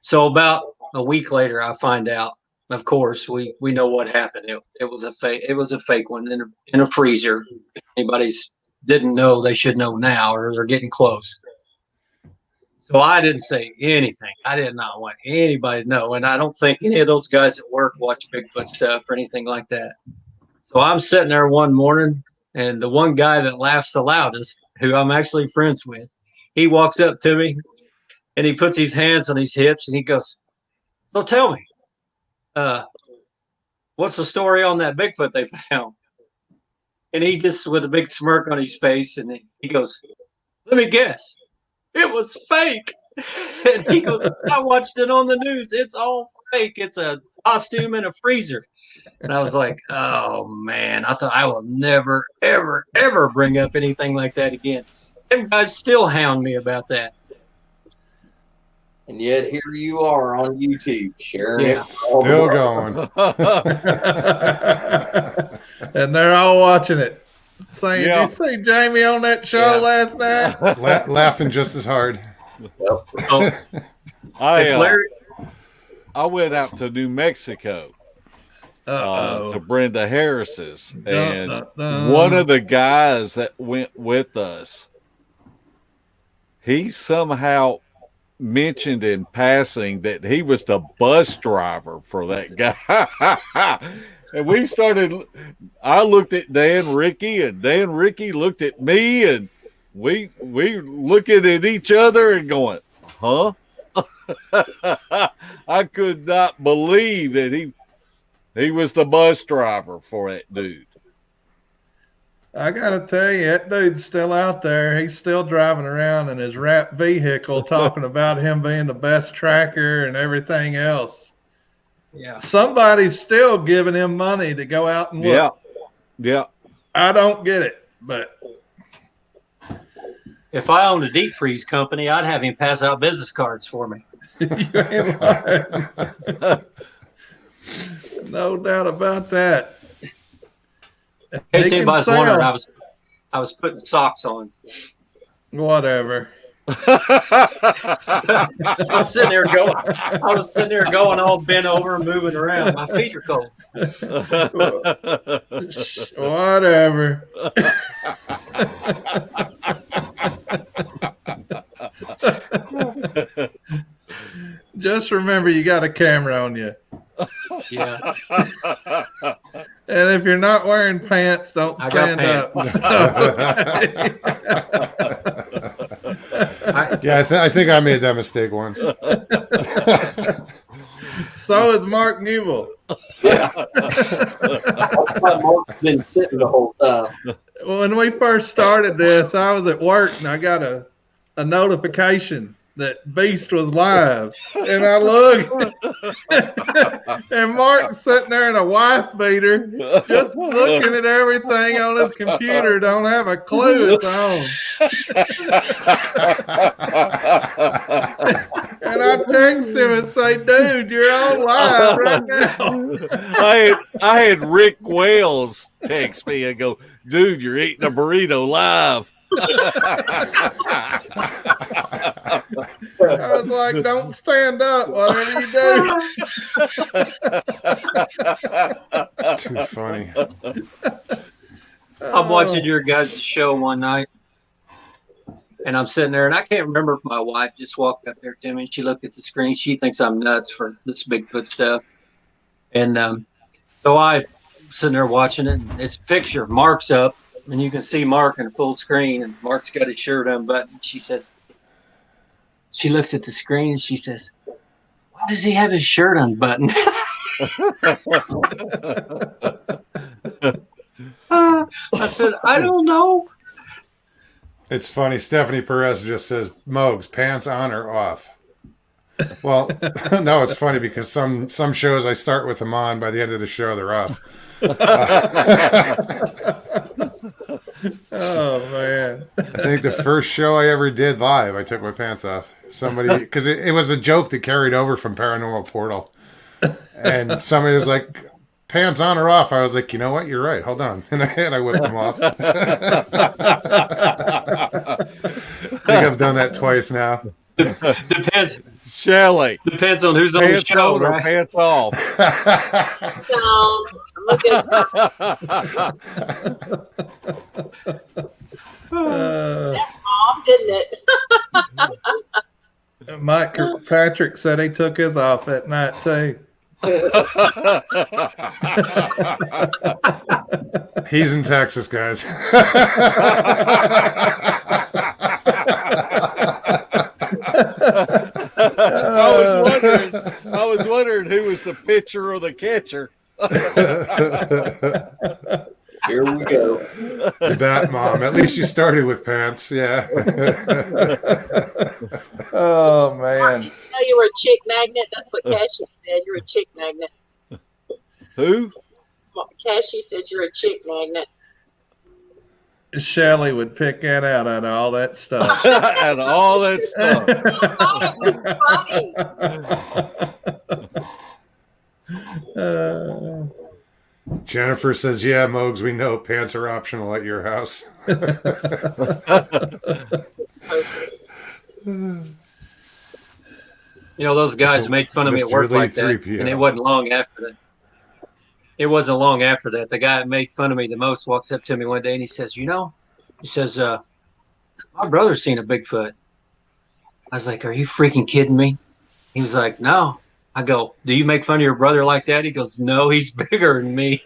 So about a week later, I find out. Of course, we know what happened. It was a fake. It was a fake one in a freezer. If anybody's didn't know, they should know now, or they're getting close. So I didn't say anything. I did not want anybody to know, and I don't think any of those guys at work watch Bigfoot stuff or anything like that. So I'm sitting there one morning, and the one guy that laughs the loudest, who I'm actually friends with, he walks up to me, and he puts his hands on his hips, and he goes, "So tell me, what's the story on that Bigfoot they found?" And he just, with a big smirk on his face, and he goes, "Let me guess. It was fake." And he goes, "I watched it on the news. It's all fake. It's a costume in a freezer." And I was like, oh, man. I thought I will never, ever, ever bring up anything like that again. Them guys still hound me about that. And yet here you are on YouTube sharing it. Still going. And they're all watching it. Saying, Yeah. Did you see Jamie on that show last night? Laughing just as hard. So, I went out to New Mexico to Brenda Harris's, and one of the guys that went with us, he somehow mentioned in passing that he was the bus driver for that guy. And we started, I looked at Dan Ricky, and Dan Ricky looked at me, and we looking at each other and going, huh? I could not believe that he was the bus driver for that dude. I gotta tell you, that dude's still out there. He's still driving around in his wrapped vehicle talking about him being the best tracker and everything else. Yeah. Somebody's still giving him money to go out and look. Yeah. I don't get it, but If I owned a deep freeze company, I'd have him pass out business cards for me. you ain't lying. No doubt about that. In case He can anybody's sell. wondering, I was putting socks on. Whatever. I was sitting there going all bent over and moving around. My feet are cold. Whatever. Just remember, you got a camera on you. Yeah. And if you're not wearing pants, don't I got stand up. Yeah, I think I made that mistake once. So is Mark Newell. Yeah. Mark's been sitting the whole time. When we first started this, I was at work and I got a notification that Beast was live. And I looked, and Mark's sitting there in a wife beater, just looking at everything on his computer, don't have a clue it's on. And I text him and say, dude, you're on live right now. I had Rick Wales text me and go, dude, you're eating a burrito live. I was like, don't stand up, whatever you do. Too funny. I'm watching your guys' show one night, and I'm sitting there, and I can't remember if my wife just walked up there to me, and she looked at the screen. She thinks I'm nuts for this Bigfoot stuff. And so I'm sitting there watching it, and it's a picture. Mark's up, and you can see Mark in full screen, and Mark's got his shirt unbuttoned. She looks at the screen, and she says, why does he have his shirt unbuttoned? I said, I don't know. It's funny. Stephanie Perez just says, Mogs, pants on or off? Well, no, it's funny because some shows I start with them on. By the end of the show, they're off. Oh, man. I think the first show I ever did live, I took my pants off. Somebody, because it was a joke that carried over from Paranormal Portal. And somebody was like, pants on or off? I was like, you know what? You're right. Hold on. And I whipped them off. I think I've done that twice now. Depends. Shelley. Depends on who's on the Pants show, on or right? pants off? No, look at mom, didn't it? Mike Kirkpatrick said he took his off at night, too. He's in Texas, guys. I was wondering who was the pitcher or the catcher. Here we go. You bet, Mom. At least you started with pants. Yeah. Oh, man. You know you were a chick magnet. That's what Cassie said. You're a chick magnet. Who? Cassie said you're a chick magnet. Shelley would pick that out of all that stuff. And all that stuff. Funny. Jennifer says, yeah, Mogs, we know pants are optional at your house. You know, those guys made fun of me at Mr. work Lee like that, 3PO. and it wasn't long after that. It wasn't long after that. The guy that made fun of me the most walks up to me one day and he says, my brother's seen a Bigfoot. I was like, are you freaking kidding me? He was like, no. I go, do you make fun of your brother like that? He goes, no, he's bigger than me.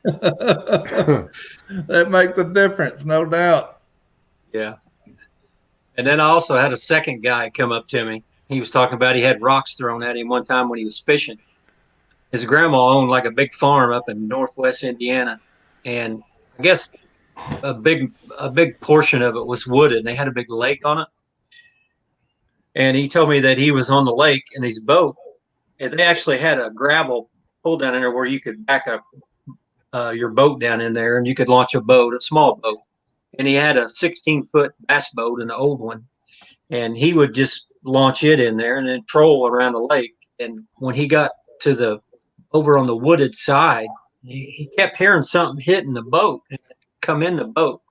That makes a difference, no doubt. Yeah. And then I also had a second guy come up to me. He was talking about he had rocks thrown at him one time when he was fishing. His grandma owned like a big farm up in northwest Indiana. And I guess a big portion of it was wooded, and they had a big lake on it. And he told me that he was on the lake in his boat, and they actually had a gravel pull down in there where you could back up your boat down in there, and you could launch a boat, a small boat. And he had a 16-foot bass boat, an old one, and he would just launch it in there and then troll around the lake. And when he got to over on the wooded side, he kept hearing something hitting the boat, come in the boat.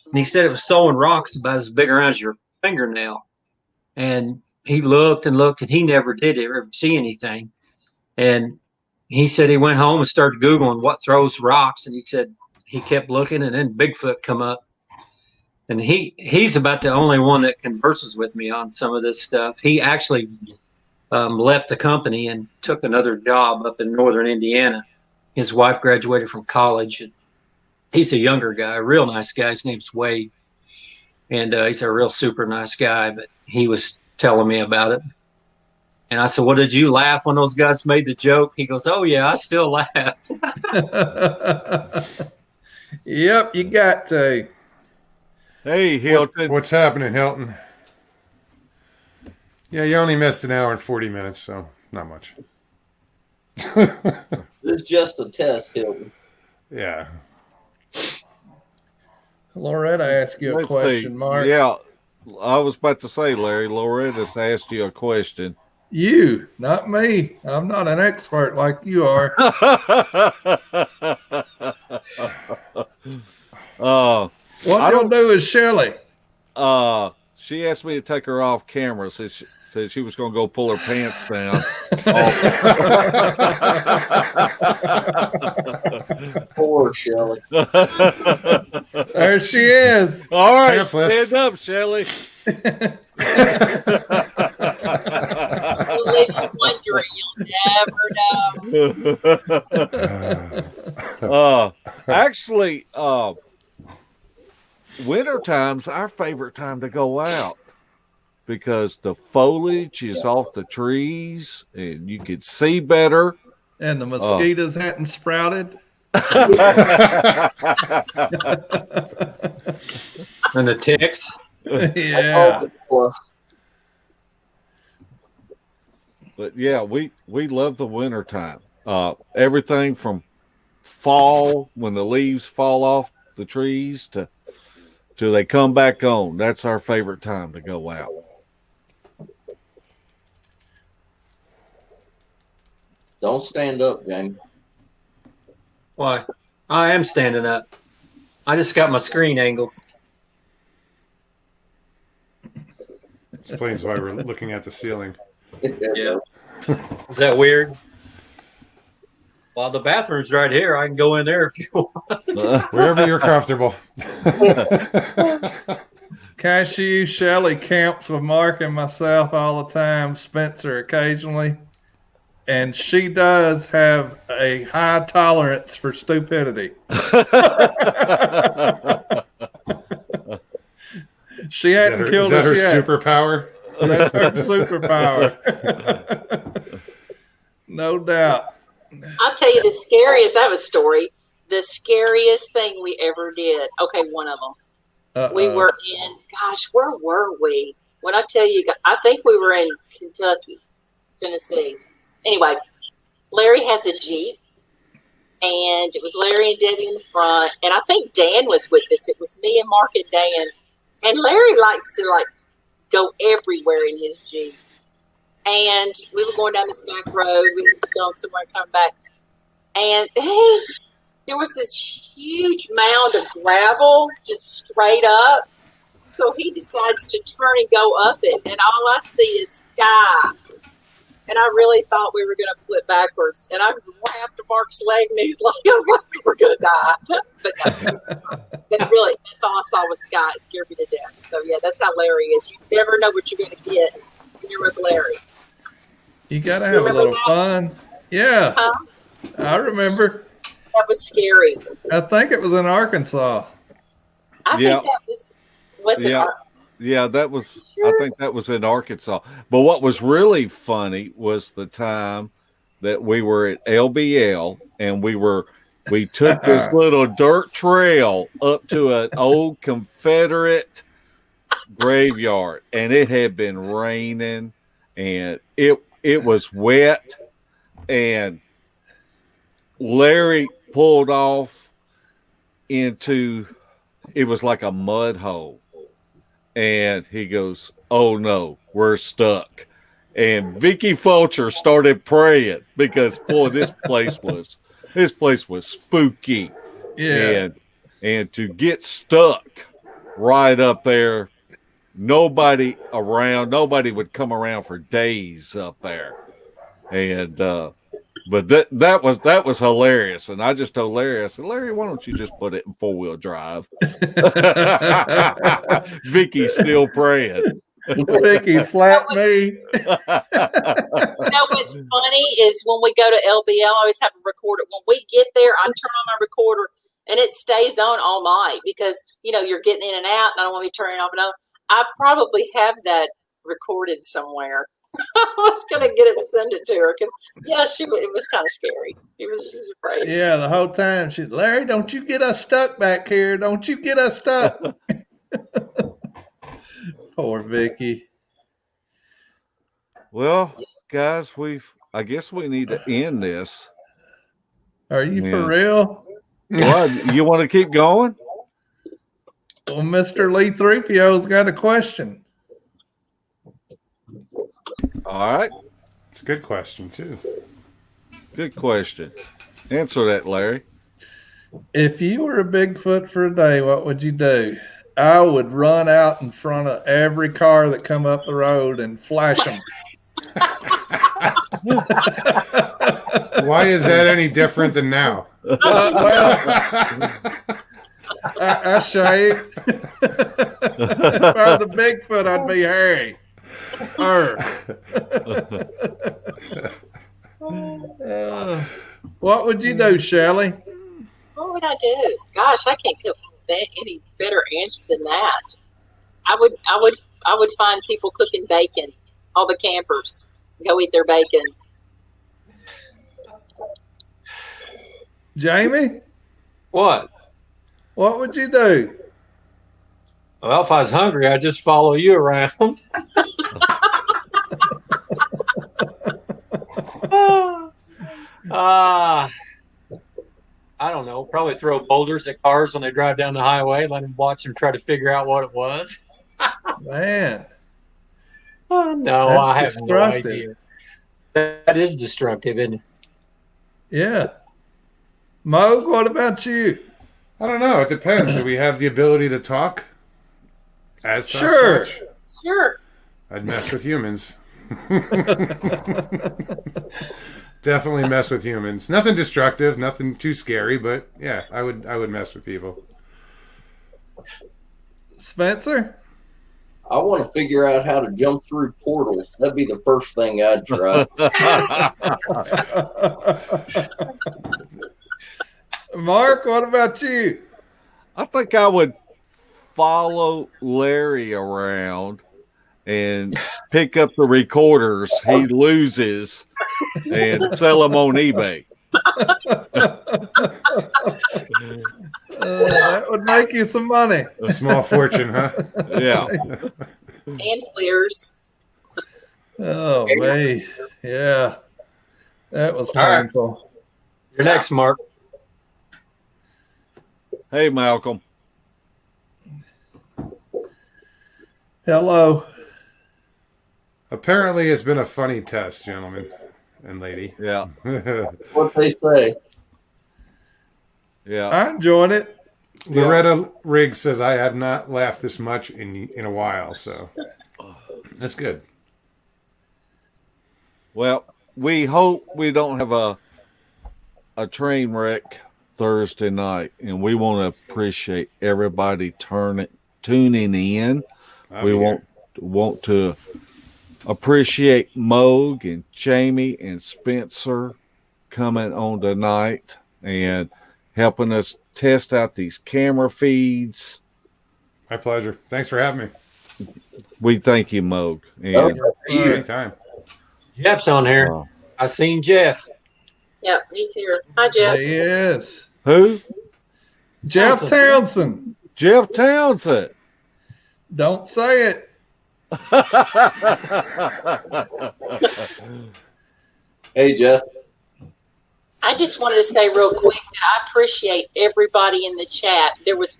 And he said it was throwing rocks about as big around as your fingernail. And he looked and looked, and he never did ever see anything. And he said he went home and started Googling what throws rocks. And he said he kept looking, and then Bigfoot come up. And he's about the only one that converses with me on some of this stuff. He actually left the company and took another job up in northern Indiana. His wife graduated from college. And he's a younger guy, a real nice guy. His name's Wade. And he's a real super nice guy, but he was telling me about it. And I said, well, did you laugh when those guys made the joke? He goes, oh, yeah, I still laughed. Yep, you got to. Hey, Hilton. What's happening, Hilton? Yeah, you only missed an hour and 40 minutes, so not much. This is just a test, Hilton. Yeah. Loretta asked you a Let's question, see. Mark. Yeah, I was about to say, Larry, Loretta's asked you a question. You, not me. I'm not an expert like you are. What you'll do is Shelley. She asked me to take her off camera. Said she was going to go pull her pants down. Poor Shelley. There she is. All right, Pantsless. stand up, Shelley. You'll leave you wondering. You'll never know. Actually, winter time's our favorite time to go out because the foliage is off the trees and you can see better. And the mosquitoes hadn't sprouted. And the ticks. Yeah. But yeah, we love the winter time. Everything from fall when the leaves fall off the trees to they come back on. That's our favorite time to go out. Don't stand up, Jamie. Why? I am standing up. I just got my screen angled. Explains why we're looking at the ceiling. Yeah. Is that weird? Well, the bathroom's right here. I can go in there if you want. Wherever you're comfortable. Cashew, Shelley camps with Mark and myself all the time, Spencer occasionally. And she does have a high tolerance for stupidity. She hadn't killed Is that her us yet. superpower? That's her superpower. No doubt. I'll tell you the scariest. I have a story. The scariest thing we ever did. Okay, one of them. We were in. Gosh, where were we? When I tell you, I think we were in Kentucky, Tennessee. Anyway, Larry has a Jeep, and it was Larry and Debbie in the front, and I think Dan was with us. It was me and Mark and Dan, and Larry likes to go everywhere in his Jeep. And we were going down this back road. We were going somewhere and coming back. And there was this huge mound of gravel just straight up. So he decides to turn and go up it. And all I see is sky. And I really thought we were going to flip backwards. And I grabbed Mark's leg and he's like, I was like, we're going to die. But no. But really, that's all I saw was sky. It scared me to death. So yeah, that's how Larry is. You never know what you're going to get when you're with Larry. You got to have a little fun. Yeah. Huh? I remember. That was scary. I think it was in Arkansas. I think that was it. Yeah, that was. I think that was in Arkansas. But what was really funny was the time that we were at LBL and we took this little dirt trail up to an old Confederate graveyard, and it had been raining, and it was wet, and Larry pulled off into, it was like a mud hole. And he goes, oh no, we're stuck. And Vicky Fulcher started praying because boy, this place was spooky. Yeah. And to get stuck right up there, nobody would come around for days up there. And but that was hilarious. And I just told Larry, I said, Larry, why don't you just put it in 4-wheel drive? Vicky's still praying. Vicky slapped me. You know what's funny is when we go to LBL, I always have a recorder. When we get there, I turn on my recorder and it stays on all night because, you're getting in and out and I don't want to be turning off and on. I probably have that recorded somewhere. I was going to get it and send it to her because, it was kind of scary. She was afraid. Yeah, the whole time. She's, Larry, don't you get us stuck back here. Don't you get us stuck. Poor Vicky. Well, guys, I guess we need to end this. Are you for real? What? You want to keep going? Well, Mr. Lee 3PO's got a question. All right. It's a good question, too. Good question. Answer that, Larry. If you were a Bigfoot for a day, what would you do? I would run out in front of every car that come up the road and flash them. Why is that any different than now? I shaved. If I was a Bigfoot, I'd be hairy. What would you do, Shelley? What would I do? Gosh, I can't come up with any better answer than that. I would find people cooking bacon. All the campers go eat their bacon. Jamie? What? What would you do? Well, if I was hungry, I'd just follow you around. I don't know. Probably throw boulders at cars when they drive down the highway. Let them watch them try to figure out what it was. Man, No, that's I have no destructive. idea. That is destructive, isn't it? Yeah. Moog, what about you? I don't know. It depends. Do we have the ability to talk? As Sure. Sasquatch? Sure. I'd mess with humans. Definitely mess with humans. Nothing destructive, nothing too scary, but yeah, I would mess with people. Spencer? I want to figure out how to jump through portals. That'd be the first thing I'd try. Mark, what about you? I think I would follow Larry around and pick up the recorders he loses and sell them on eBay. That would make you some money. A small fortune, huh? Yeah. And clears. Oh, man. Yeah. That was All right. painful. You're next, Mark. Hey, Malcolm. Hello. Apparently, it's been a funny test, gentlemen and lady. Yeah. What they say. Yeah. I enjoyed it. Loretta Riggs says I have not laughed this much in a while, so that's good. Well, we hope we don't have a train wreck Thursday night, and we want to appreciate everybody tuning in. We want to appreciate Moog and Jamie and Spencer coming on tonight and helping us test out these camera feeds. My pleasure. Thanks for having me. We thank you, Moog. And Anytime. Jeff's on here. I seen Jeff. Yep, he's here. Hi, Jeff. He is. who? Jeff Townsend. Jeff Townsend. Don't say it. Hey, Jeff. I just wanted to say real quick that I appreciate everybody in the chat. There has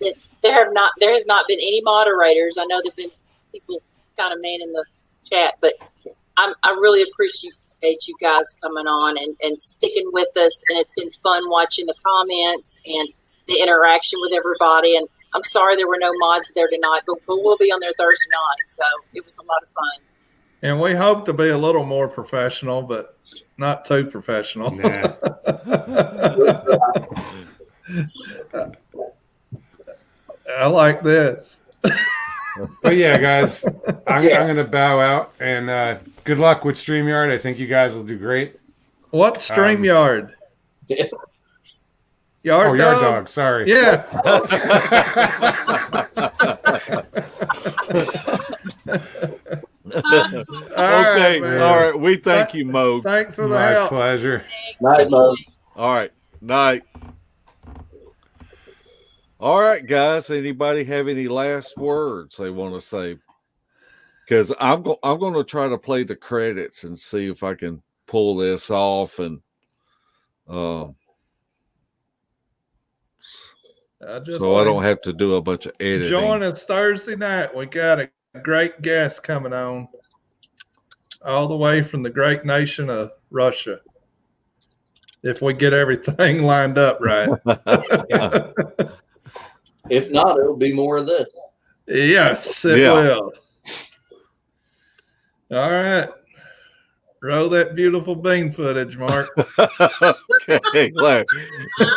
not been any moderators. I know there've been people kind of manning the chat, but I really appreciate you guys coming on and sticking with us. And it's been fun watching the comments and the interaction with everybody. And I'm sorry there were no mods there tonight, but we'll be on there Thursday night. So it was a lot of fun. And we hope to be a little more professional, but not too professional. Nah. I like this. But yeah, guys, I'm going to bow out, and good luck with StreamYard. I think you guys will do great. What's StreamYard? Yard Yard Dog? Dog. Sorry. Yeah. Okay. All right. We thank you, Moog. Thanks for the My help. pleasure. Night, Mo. All right. Night. All right, guys. Anybody have any last words they want to say? Because I'm going to try to play the credits and see if I can pull this off and so I don't have to do a bunch of editing. Join us Thursday night. We got a great guest coming on all the way from the great nation of Russia. If we get everything lined up right. If not, it'll be more of this. Yes, it will. All right. Roll that beautiful bean footage, Mark. Okay, Larry.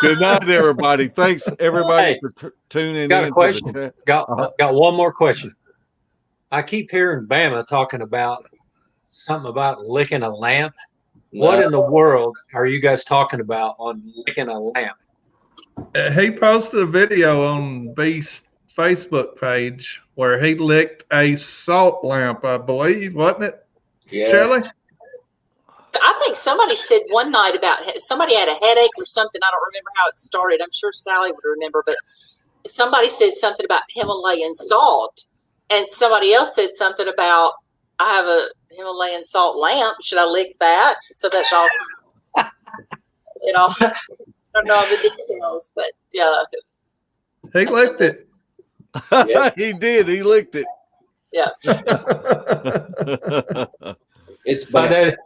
Good night, everybody. Thanks, everybody, for tuning Got in. a question. Got one more question. I keep hearing Bama talking about something about licking a lamp. What in the world are you guys talking about on licking a lamp? He posted a video on B's Facebook page where he licked a salt lamp, I believe, wasn't it? Yeah. Shelley? I think somebody said one night about somebody had a headache or something. I don't remember how it started. I'm sure Sally would remember, but somebody said something about Himalayan salt, and somebody else said something about I have a Himalayan salt lamp. Should I lick that? So that's all. It all. I don't know all the details, but yeah. He licked it. Yep. He did. He licked it. Yeah. It's bad.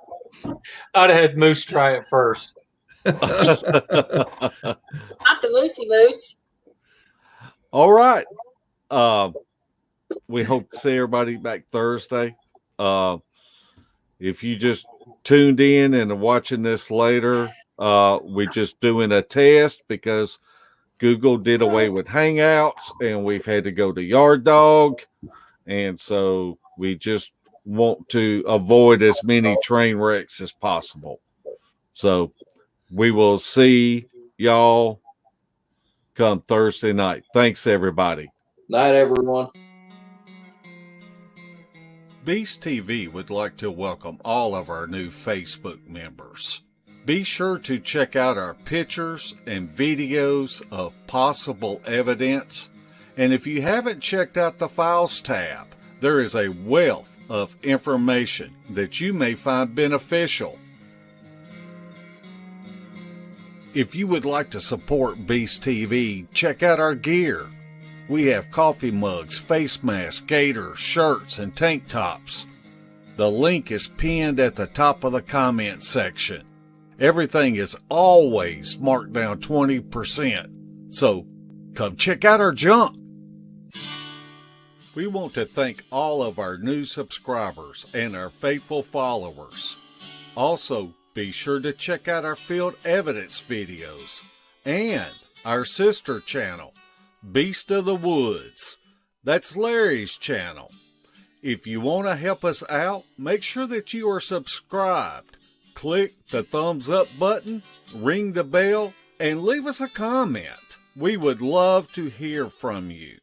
I'd have had Moose try it first. Not the moosey moose. All right. We hope to see everybody back Thursday. If you just tuned in and are watching this later, we're just doing a test because Google did away with Hangouts and we've had to go to Yard Dog. And so we just want to avoid as many train wrecks as possible. So we will see y'all come Thursday night. Thanks, everybody. Night, everyone. Beast TV would like to welcome all of our new Facebook members. Be sure to check out our pictures and videos of possible evidence. And if you haven't checked out the Files tab, there is a wealth of information that you may find beneficial. If you would like to support Beast TV, check out our gear. We have coffee mugs, face masks, gaiters, shirts, and tank tops. The link is pinned at the top of the comment section. Everything is always marked down 20%. So come check out our junk. We want to thank all of our new subscribers and our faithful followers. Also, be sure to check out our field evidence videos and our sister channel, Beast of the Woods. That's Larry's channel. If you want to help us out, make sure that you are subscribed. Click the thumbs up button, ring the bell, and leave us a comment. We would love to hear from you.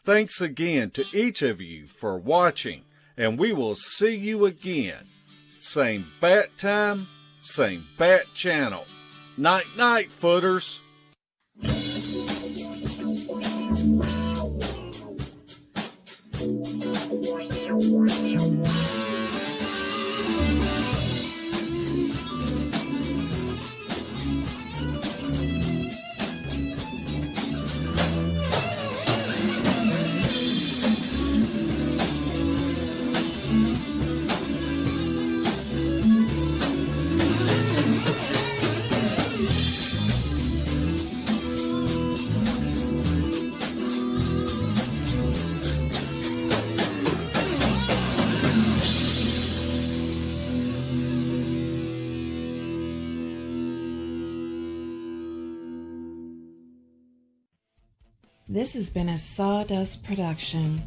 Thanks again to each of you for watching, and we will see you again. Same bat time, same bat channel. Night night, footers. This has been a Sawdust production.